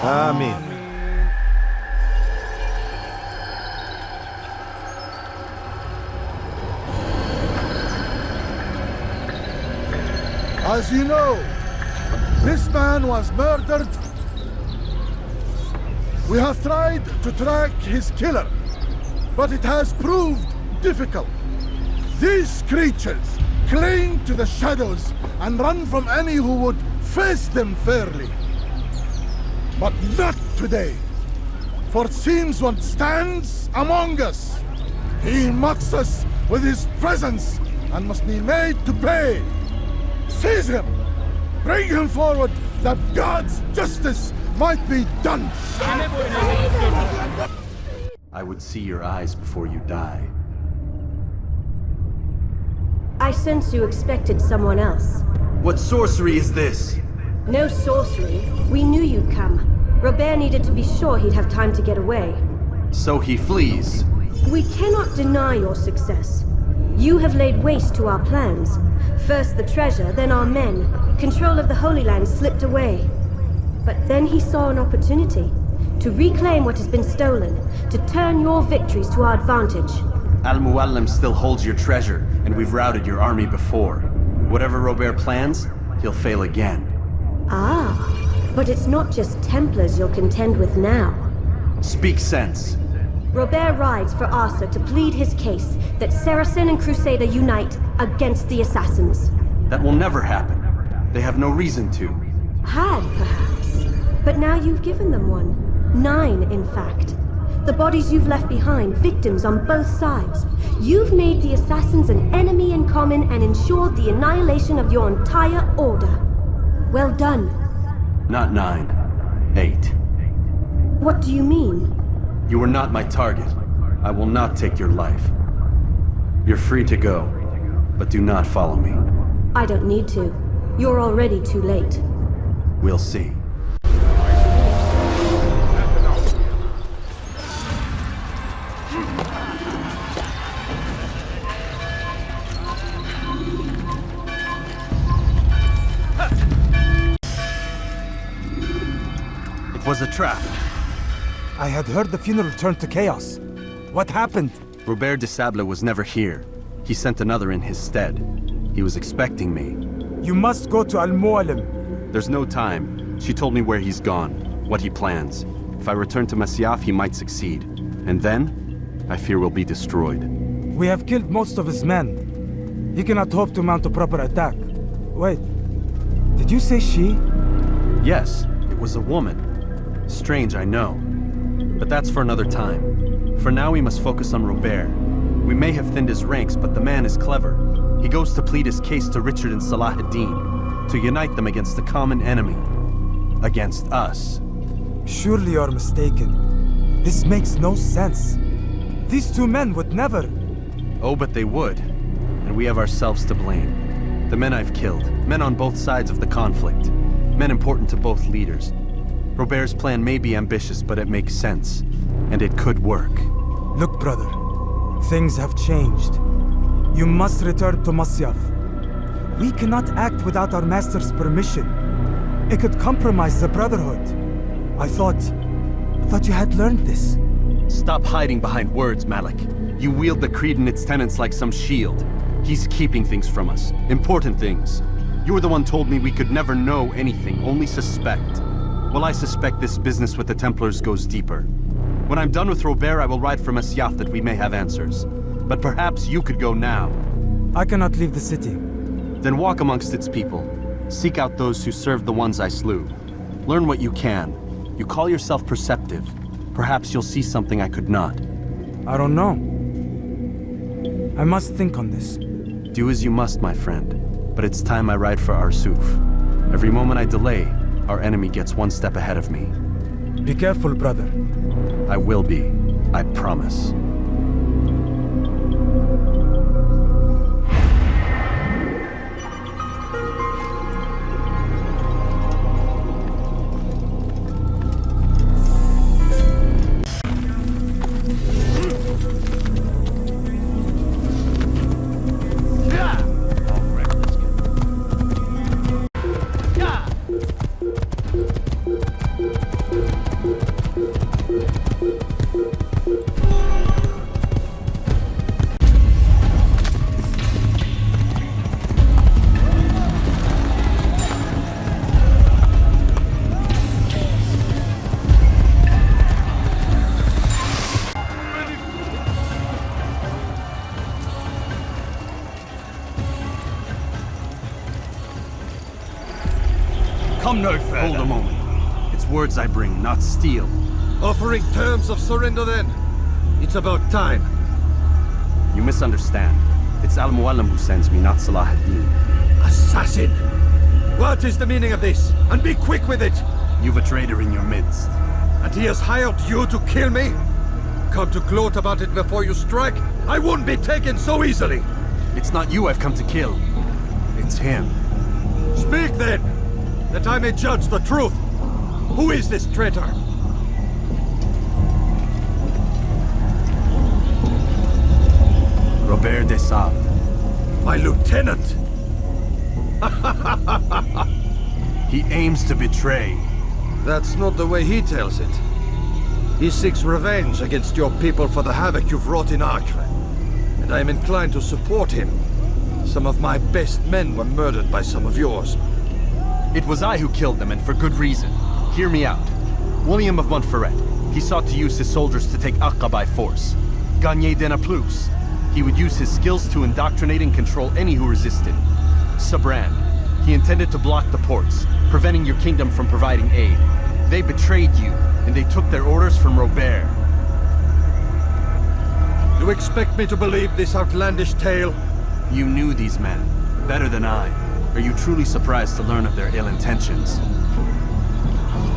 Amen. As you know, this man was murdered. We have tried to track his killer, but it has proved difficult. These creatures cling to the shadows and run from any who would face them fairly. But not today, for it seems one stands among us. He mocks us with his presence and must be made to pay. Seize him! Bring him forward that God's justice might be done! I would see your eyes before you die. I sense you expected someone else. What sorcery is this? No sorcery. We knew you'd come. Robert needed to be sure he'd have time to get away. So he flees. We cannot deny your success. You have laid waste to our plans. First the treasure, then our men. Control of the Holy Land slipped away. But then he saw an opportunity to reclaim what has been stolen, to turn your victories to our advantage. Al-Muallim still holds your treasure, and we've routed your army before. Whatever Robert plans, he'll fail again. Ah, but it's not just Templars you'll contend with now. Speak sense. Robert rides for Arthur to plead his case that Saracen and Crusader unite against the Assassins. That will never happen. They have no reason to. Had, perhaps. But now you've given them one. 9, in fact. The bodies you've left behind, victims on both sides. You've made the Assassins an enemy in common and ensured the annihilation of your entire order. Well done. Not 9. 8. What do you mean? You were not my target. I will not take your life. You're free to go, but do not follow me. I don't need to. You're already too late. We'll see. It was a trap. I had heard the funeral turned to chaos. What happened? Robert de Sable was never here. He sent another in his stead. He was expecting me. You must go to Al-Mualim. There's no time. She told me where he's gone, what he plans. If I return to Masyaf, he might succeed. And then, I fear we'll be destroyed. We have killed most of his men. He cannot hope to mount a proper attack. Wait, did you say she? Yes, it was a woman. Strange, I know. But that's for another time. For now, we must focus on Robert. We may have thinned his ranks, but the man is clever. He goes to plead his case to Richard and Salah ad-Din, to unite them against the common enemy. Against us. Surely you're mistaken. This makes no sense. These two men would never... Oh, but they would. And we have ourselves to blame. The men I've killed, men on both sides of the conflict. Men important to both leaders. Robert's plan may be ambitious, but it makes sense. And it could work. Look, brother. Things have changed. You must return to Masyaf. We cannot act without our master's permission. It could compromise the Brotherhood. I thought you had learned this. Stop hiding behind words, Malik. You wield the Creed and its tenets like some shield. He's keeping things from us. Important things. You were the one told me we could never know anything, only suspect. Well, I suspect this business with the Templars goes deeper. When I'm done with Robert, I will ride for Masyaf that we may have answers. But perhaps you could go now. I cannot leave the city. Then walk amongst its people. Seek out those who served the ones I slew. Learn what you can. You call yourself perceptive. Perhaps you'll see something I could not. I don't know. I must think on this. Do as you must, my friend. But it's time I ride for Arsuf. Every moment I delay, our enemy gets one step ahead of me. Be careful, brother. I will be. I promise. Come no further. Hold a moment. It's words I bring, not steel. Offering terms of surrender then? It's about time. You misunderstand. It's Al-Mualim who sends me, not Salah ad-Din. Assassin! What is the meaning of this? And be quick with it! You've a traitor in your midst. And he has hired you to kill me? Come to gloat about it before you strike? I won't be taken so easily! It's not you I've come to kill. It's him. Speak then! That I may judge the truth! Who is this traitor? Robert de Sable. My lieutenant! He aims to betray. That's not the way he tells it. He seeks revenge against your people for the havoc you've wrought in Acre. And I am inclined to support him. Some of my best men were murdered by some of yours. It was I who killed them, and for good reason. Hear me out. William of Montferrat. He sought to use his soldiers to take Acre by force. Gagné de Naplouse. He would use his skills to indoctrinate and control any who resisted. Sibrand. He intended to block the ports, preventing your kingdom from providing aid. They betrayed you, and they took their orders from Robert. You expect me to believe this outlandish tale? You knew these men, better than I. Are you truly surprised to learn of their ill intentions?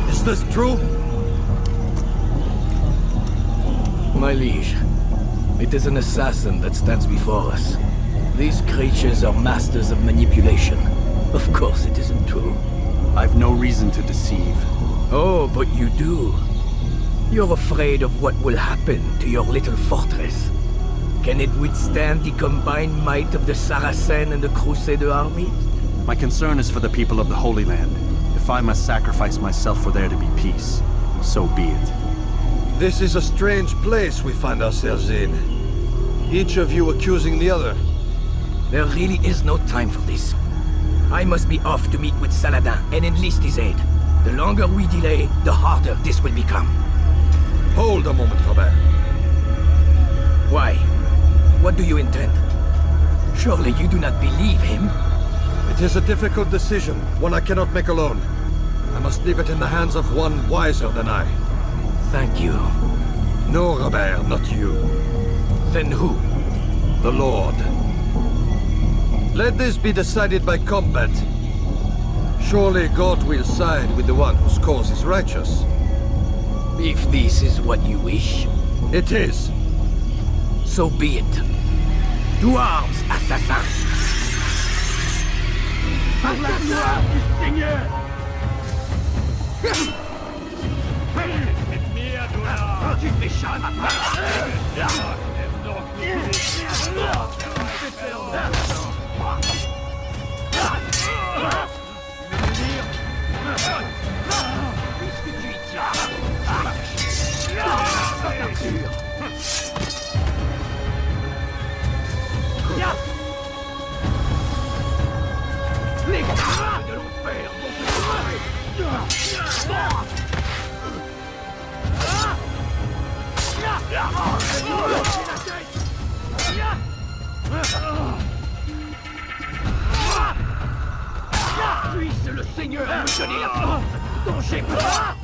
Is this true? My liege, it is an assassin that stands before us. These creatures are masters of manipulation. Of course it isn't true. I've no reason to deceive. Oh, but you do. You're afraid of what will happen to your little fortress. Can it withstand the combined might of the Saracen and the Crusader army? My concern is for the people of the Holy Land. If I must sacrifice myself for there to be peace, so be it. This is a strange place we find ourselves in. Each of you accusing the other. There really is no time for this. I must be off to meet with Saladin and enlist his aid. The longer we delay, the harder this will become. Hold a moment, Robert. Why? What do you intend? Surely you do not believe him? It is a difficult decision, one I cannot make alone. I must leave it in the hands of one wiser than I. Thank you. No, Robert, not you. Then who? The Lord. Let this be decided by combat. Surely God will side with the one whose cause is righteous. If this is what you wish. It is. So be it. To arms, assassin! Par la gloire du Seigneur! Tu méchant! Puisque tu y tiens, les gars de l'enfer vont puisse le Seigneur me tenir dont j'ai peur.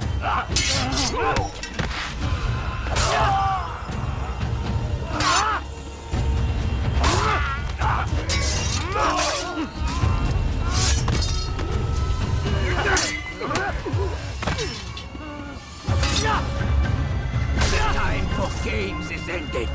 The time for games is ended.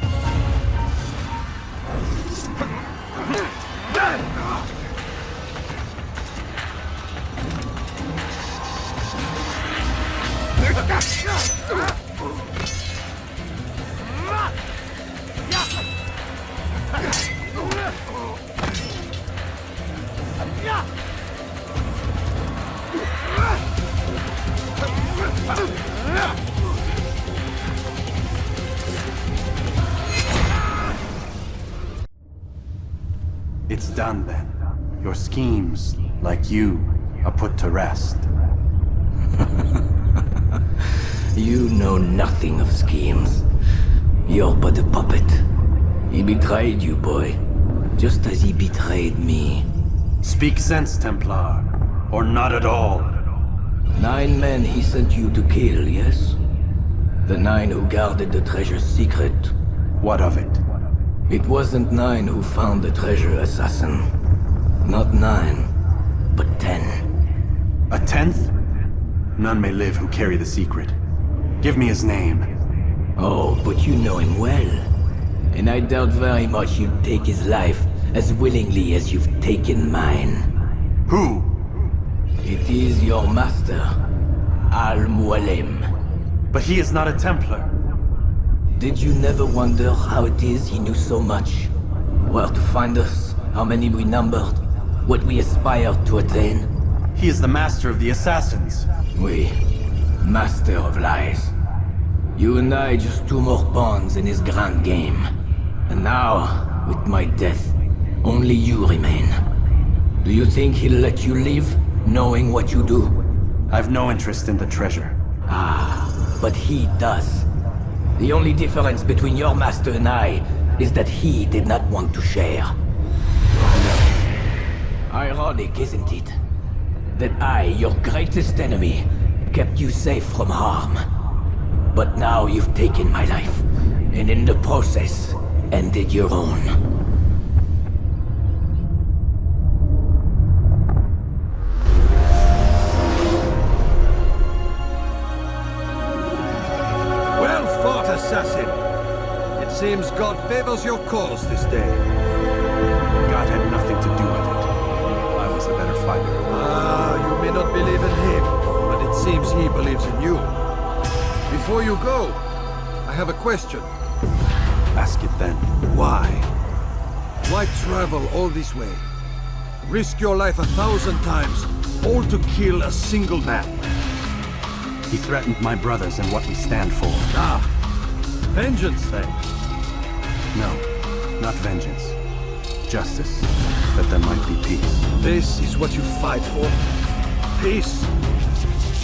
It's done then. Your schemes, like you, are put to rest. You know nothing of schemes. You're but a puppet. He betrayed you, boy. Just as he betrayed me. Speak sense, Templar. Or not at all. 9 men he sent you to kill, yes? The 9 who guarded the treasure's secret. What of it? It wasn't 9 who found the treasure, assassin. Not 9, but 10. A 10th? None may live who carry the secret. Give me his name. Oh, but you know him well. And I doubt very much you'd take his life as willingly as you've taken mine. Who? It is your master, Al-Mualim. But he is not a Templar. Did you never wonder how it is he knew so much? Where to find us, how many we numbered, what we aspired to attain? He is the master of the assassins. Oui, master of lies. You and I just 2 more pawns in his grand game. And now, with my death, only you remain. Do you think he'll let you live? knowing what you do? I've no interest in the treasure. But he does. The only difference between your master and I is that he did not want to share. Ironic, isn't it? That I, your greatest enemy, kept you safe from harm. But now you've taken my life, and in the process, ended your own. Well fought, assassin. It seems God favors your cause this day. God had nothing to do with it. I was the better fighter. You may not believe in him, but it seems he believes in you. Before you go, I have a question. Ask it then. Why? Why travel all this way? Risk your life 1,000 times, all to kill a single man? He threatened my brothers and what we stand for. Vengeance then? No, not vengeance. Justice, that there might be peace. This is what you fight for? Peace?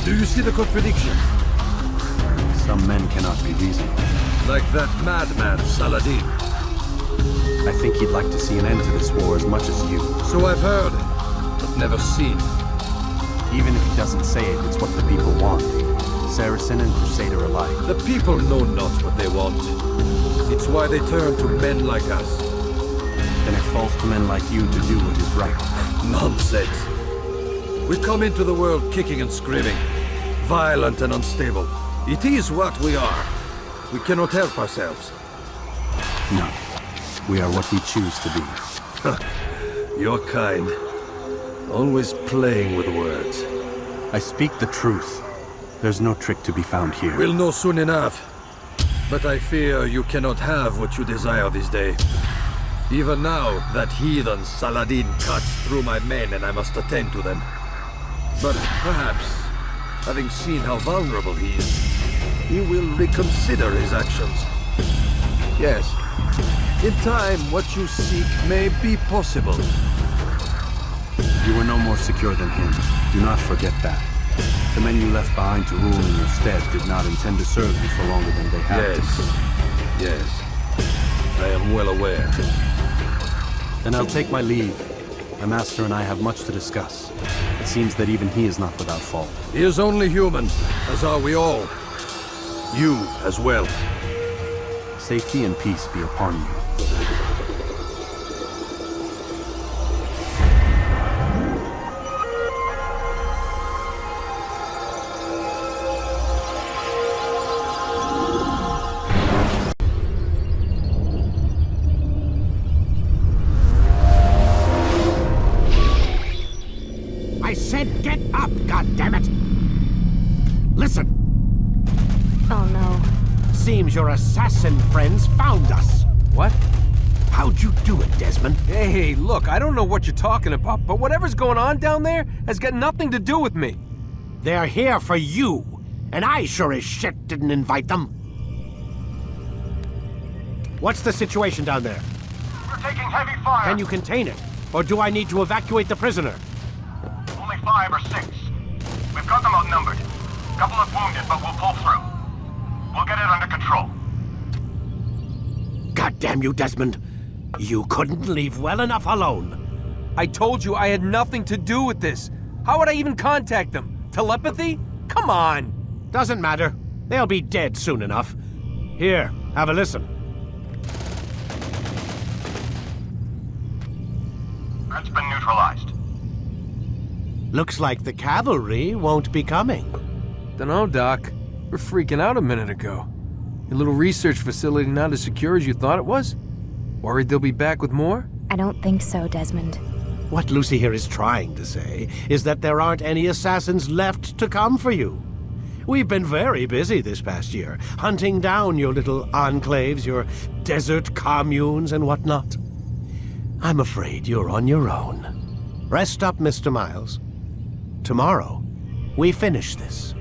Do you see the contradiction? Some men cannot be reasoned. Like that madman, Saladin. I think he'd like to see an end to this war as much as you. So I've heard, but never seen. Even if he doesn't say it, it's what the people want. Saracen and Crusader alike. The people know not what they want. It's why they turn to men like us. Then it falls to men like you to do what is right. Nonsense. We come into the world kicking and screaming, violent and unstable. It is what we are. We cannot help ourselves. No. We are what we choose to be. Your kind. Always playing with words. I speak the truth. There's no trick to be found here. We'll know soon enough. But I fear you cannot have what you desire this day. Even now, that heathen Saladin cuts through my men and I must attend to them. But perhaps, having seen how vulnerable he is, he will reconsider his actions. Yes, in time, what you seek may be possible. You were no more secure than him. Do not forget that. The men you left behind to rule in your stead did not intend to serve you for longer than they had to. Yes. I am well aware. Then I'll take my leave. My master and I have much to discuss. It seems that even he is not without fault. He is only human, as are we all. You as well. Safety and peace be upon you. I said get up, goddammit! Listen! Oh no. Seems your assassin friends found us. What? How'd you do it, Desmond? Hey, look, I don't know what you're talking about, but whatever's going on down there has got nothing to do with me. They're here for you, and I sure as shit didn't invite them. What's the situation down there? We're taking heavy fire. Can you contain it? Or do I need to evacuate the prisoner? Only 5 or 6. We've got them outnumbered. Couple of wounded, but we'll pull through. We'll get it under control. God damn you, Desmond. You couldn't leave well enough alone. I told you I had nothing to do with this. How would I even contact them? Telepathy? Come on. Doesn't matter. They'll be dead soon enough. Here, have a listen. Threat's been neutralized. Looks like the cavalry won't be coming. Dunno, Doc. We're freaking out a minute ago. Your little research facility not as secure as you thought it was? Worried they'll be back with more? I don't think so, Desmond. What Lucy here is trying to say is that there aren't any assassins left to come for you. We've been very busy this past year, hunting down your little enclaves, your desert communes and whatnot. I'm afraid you're on your own. Rest up, Mr. Miles. Tomorrow, we finish this.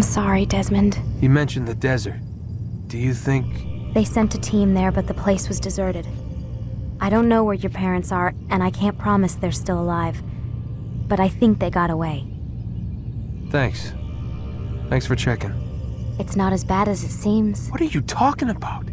I'm sorry, Desmond. You mentioned the desert. Do you think... They sent a team there, but the place was deserted. I don't know where your parents are, and I can't promise they're still alive. But I think they got away. Thanks. Thanks for checking. It's not as bad as it seems. What are you talking about?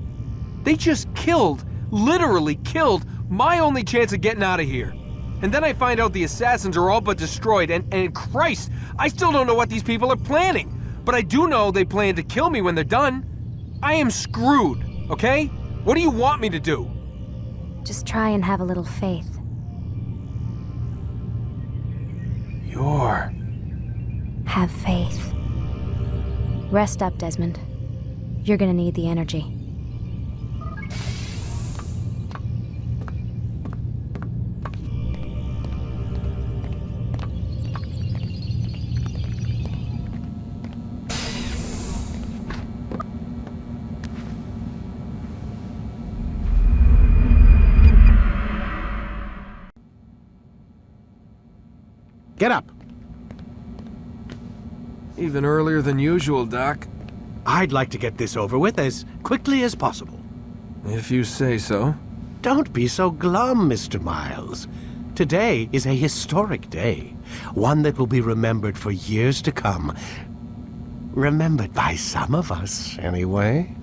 They just killed, literally killed, my only chance of getting out of here. And then I find out the assassins are all but destroyed, and Christ, I still don't know what these people are planning. But I do know they plan to kill me when they're done. I am screwed, okay? What do you want me to do? Just try and have a little faith. Have faith. Rest up, Desmond. You're gonna need the energy. Get up! Even earlier than usual, Doc. I'd like to get this over with as quickly as possible. If you say so. Don't be so glum, Mr. Miles. Today is a historic day. One that will be remembered for years to come. Remembered by some of us, anyway.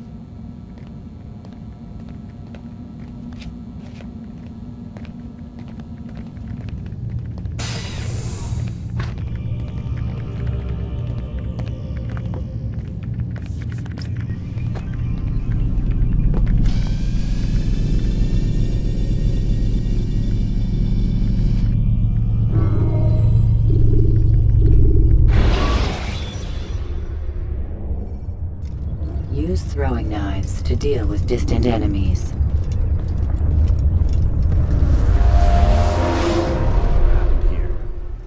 Use throwing knives to deal with distant enemies.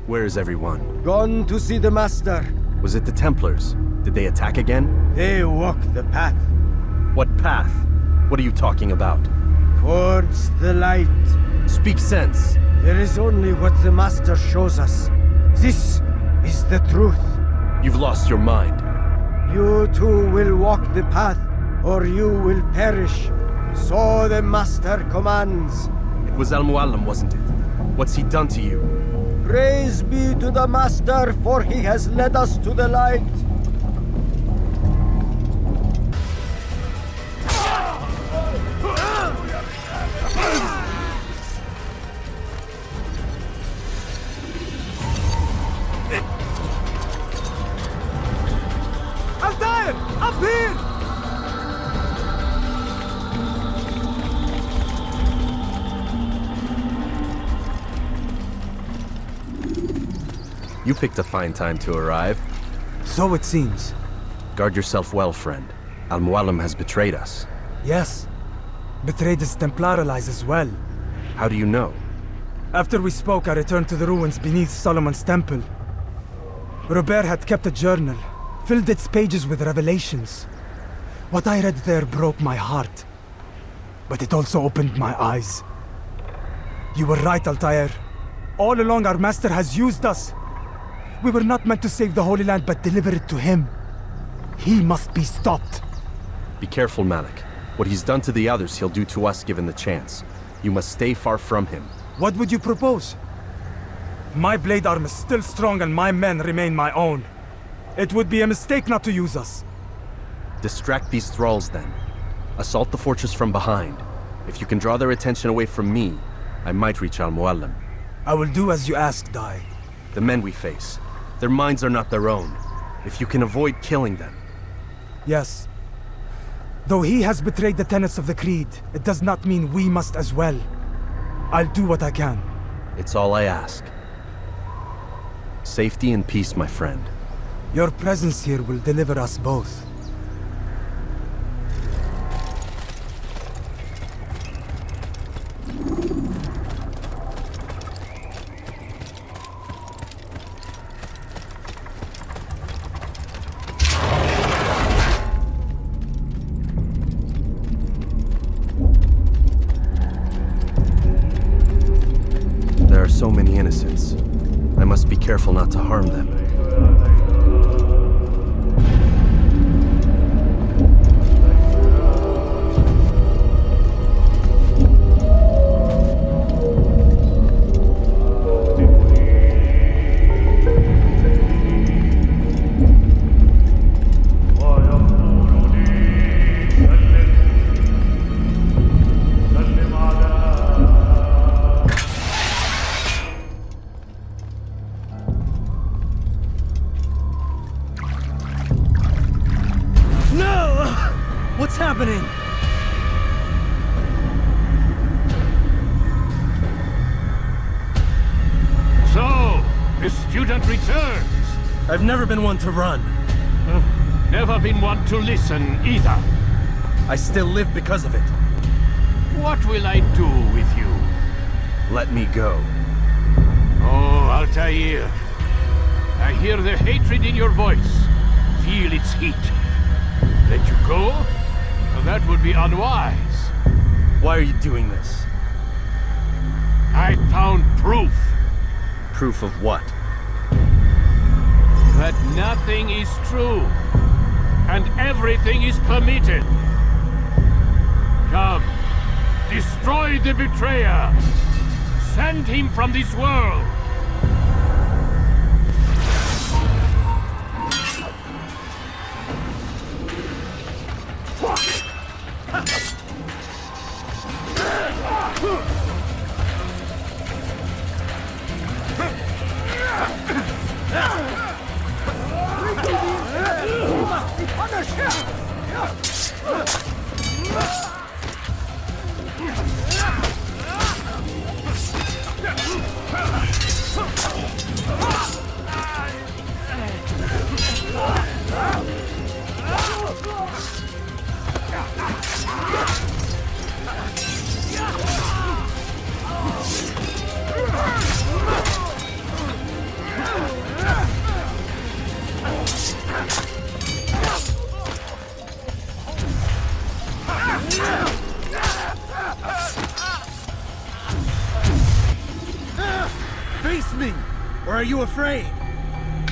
Where is everyone? Gone to see the Master. Was it the Templars? Did they attack again? They walk the path. What path? What are you talking about? Towards the light. Speak sense. There is only what the Master shows us. This is the truth. You've lost your mind. You too will walk the path, or you will perish. So the Master commands. It was Al-Mualim, wasn't it? What's he done to you? Praise be to the Master, for he has led us to the light. Altair! Up here! You picked a fine time to arrive. So it seems. Guard yourself well, friend. Al-Mualim has betrayed us. Yes. Betrayed his Templar allies as well. How do you know? After we spoke, I returned to the ruins beneath Solomon's temple. Jubair had kept a journal, filled its pages with revelations. What I read there broke my heart. But it also opened my eyes. You were right, Altair. All along our master has used us. We were not meant to save the Holy Land, but deliver it to him. He must be stopped. Be careful, Malik. What he's done to the others, he'll do to us given the chance. You must stay far from him. What would you propose? My blade arm is still strong and my men remain my own. It would be a mistake not to use us. Distract these thralls, then. Assault the fortress from behind. If you can draw their attention away from me, I might reach Al-Mualim. I will do as you ask, Dai. The men we face, their minds are not their own. If you can avoid killing them. Yes. Though he has betrayed the tenets of the Creed, it does not mean we must as well. I'll do what I can. It's all I ask. Safety and peace, my friend. Your presence here will deliver us both. There are so many innocents. I must be careful not to harm them. concerns. I've never been one to run. Never been one to listen either. I still live because of it. What will I do with you? Let me go. Oh, Altair. I hear the hatred in your voice. Feel its heat. Let you go? Well, that would be unwise. Why are you doing this? I found proof. Proof of what? That nothing is true. And everything is permitted. Come. Destroy the betrayer. Send him from this world. Face me! Or are you afraid?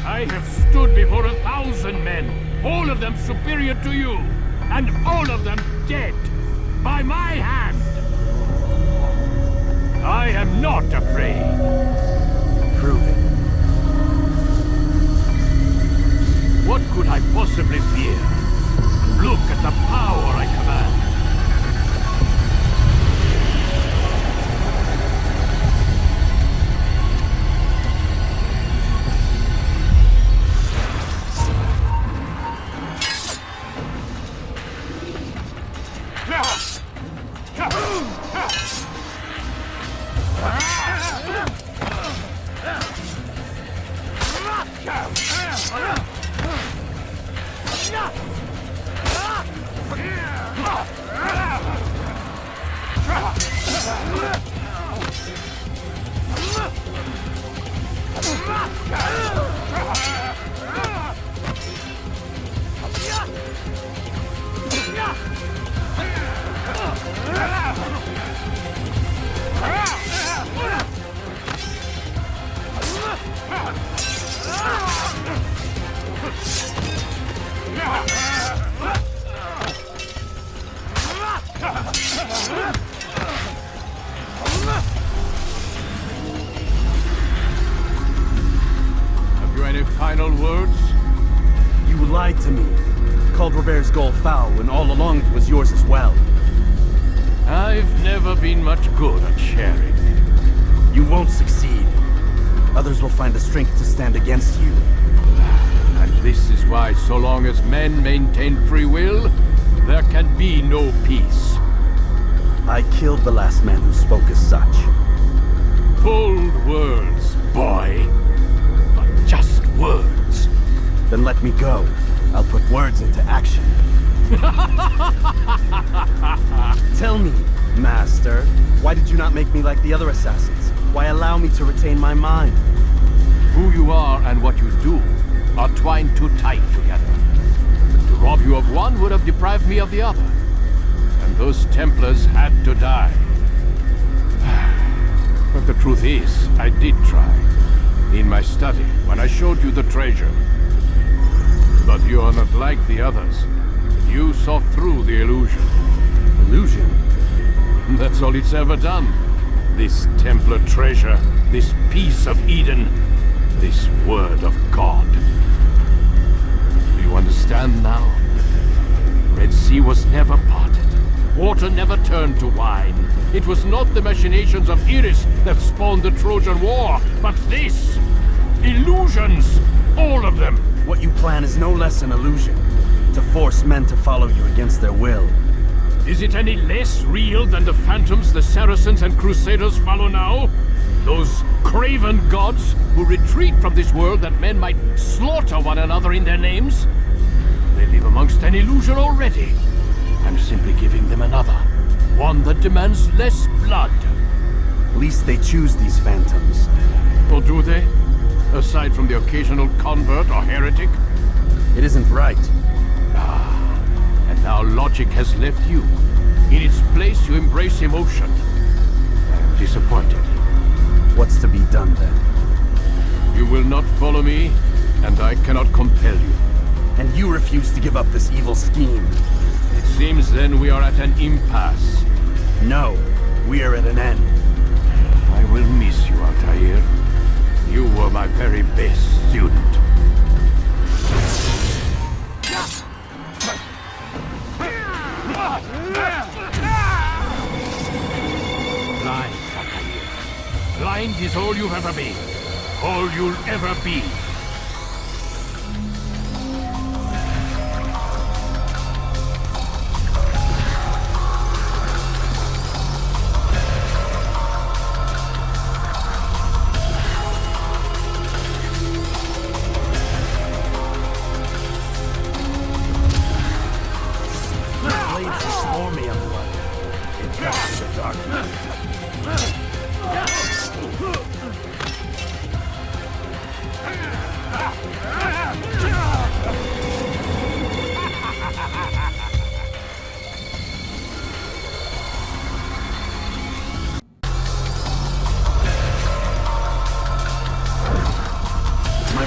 I have stood before 1,000 men, all of them superior to you, and all of them dead, by my hand. I am not afraid. Prove it. What could I possibly fear? Look at the power I command. Have you any final words? You lied to me. Called Robert's goal foul when all along it was yours as well. I've never been much good at sharing. You won't succeed. Others will find the strength to stand against you. And this is why, so long as men maintain free will, there can be no peace. I killed the last man who spoke as such. Bold words, boy. But just words. Then let me go. I'll put words into action. Tell me, Master, why did you not make me like the other assassins? Why allow me to retain my mind? Who you are and what you do are twined too tight together. To rob you of one would have deprived me of the other. And those Templars had to die. But the truth is, I did try. In my study, when I showed you the treasure. But you are not like the others. You saw through the illusion. Illusion? That's all it's ever done. This Templar treasure, this piece of Eden, this word of God. Do you understand now? Red Sea was never parted. Water never turned to wine. It was not the machinations of Iris that spawned the Trojan War, but this! Illusions! All of them! What you plan is no less an illusion. To force men to follow you against their will. Is it any less real than the phantoms the Saracens and Crusaders follow now? Those craven gods who retreat from this world that men might slaughter one another in their names? They live amongst an illusion already. I'm simply giving them another. One that demands less blood. At least they choose these phantoms. Or do they? Aside from the occasional convert or heretic? It isn't right. Ah, and now logic has left you. In its place, you embrace emotion. I am disappointed. What's to be done then? You will not follow me, and I cannot compel you. And you refuse to give up this evil scheme. It seems then we are at an impasse. No, we are at an end. I will miss you, Altair. You were my very best student. Blind, Altair. Blind is all you've ever been. All you'll ever be.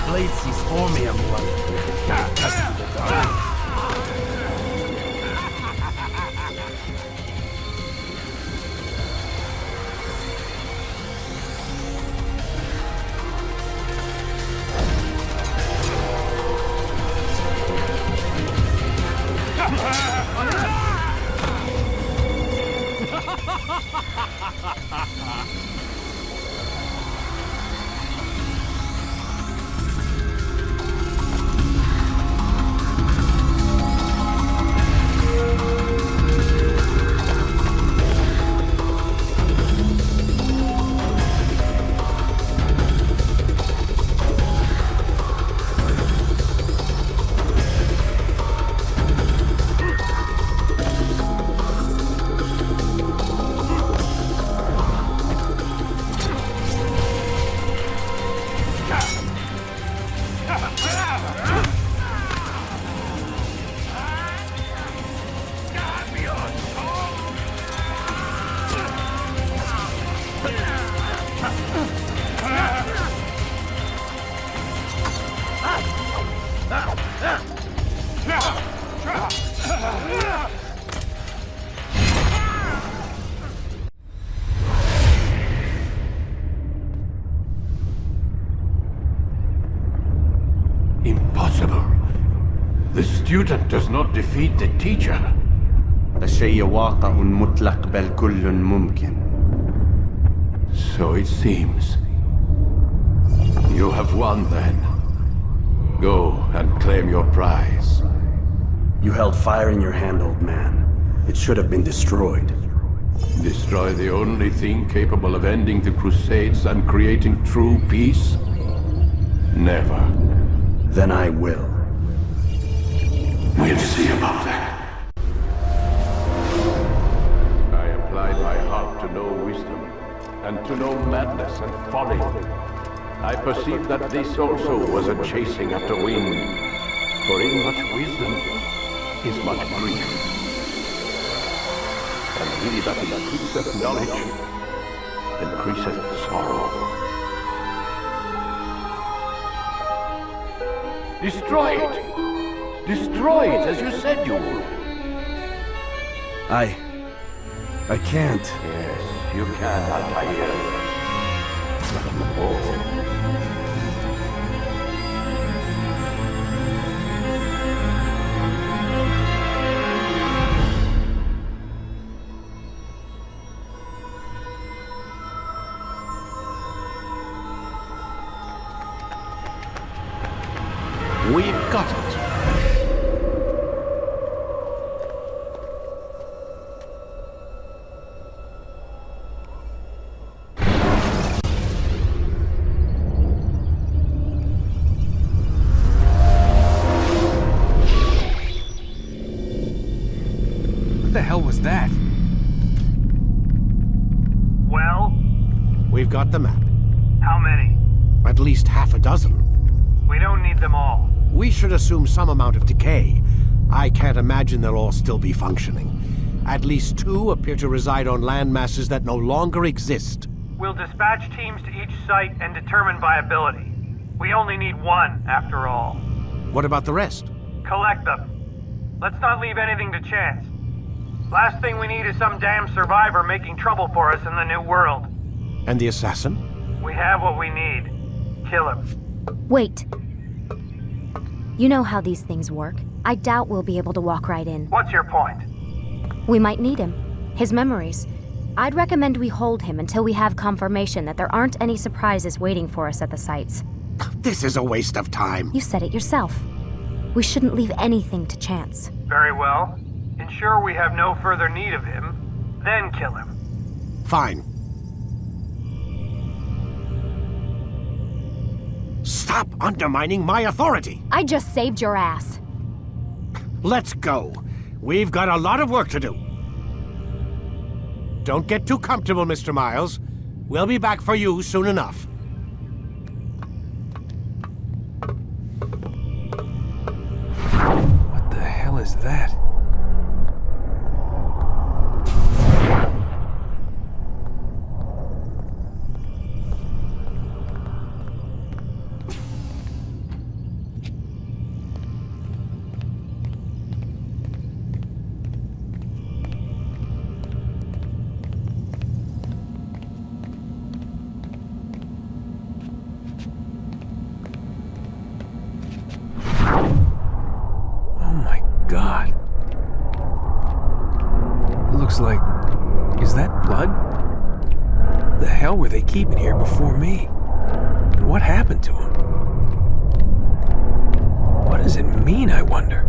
blade sees for me, I'm Impossible. The student does not defeat the teacher. الشيء واقع مطلق بل كل ممكن. So it seems. You have won then. Go and claim your prize. You held fire in your hand, old man. It should have been destroyed. Destroy the only thing capable of ending the Crusades and creating true peace? Never. Then I will. We'll see about that. I applied my heart to know wisdom, and to know madness and folly. I perceived that this also was a chasing after wind, for in much wisdom is much grief. And he that increaseth knowledge increaseth sorrow. Destroy it! Destroy it, as you said you would. I can't. Yes, you can, Altair. Oh. We've got it. We've got the map. How many? At least half a dozen. We don't need them all. We should assume some amount of decay. I can't imagine they'll all still be functioning. At least 2 appear to reside on land masses that no longer exist. We'll dispatch teams to each site and determine viability. We only need 1, after all. What about the rest? Collect them. Let's not leave anything to chance. Last thing we need is some damn survivor making trouble for us in the new world. And the assassin? We have what we need. Kill him. Wait. You know how these things work. I doubt we'll be able to walk right in. What's your point? We might need him. His memories. I'd recommend we hold him until we have confirmation that there aren't any surprises waiting for us at the sites. This is a waste of time. You said it yourself. We shouldn't leave anything to chance. Very well. Ensure we have no further need of him, then kill him. Fine. Stop undermining my authority! I just saved your ass. Let's go. We've got a lot of work to do. Don't get too comfortable, Mr. Miles. We'll be back for you soon enough. What the hell is that? God. Looks like... Is that blood? The hell were they keeping here before me? And what happened to him? What does it mean, I wonder?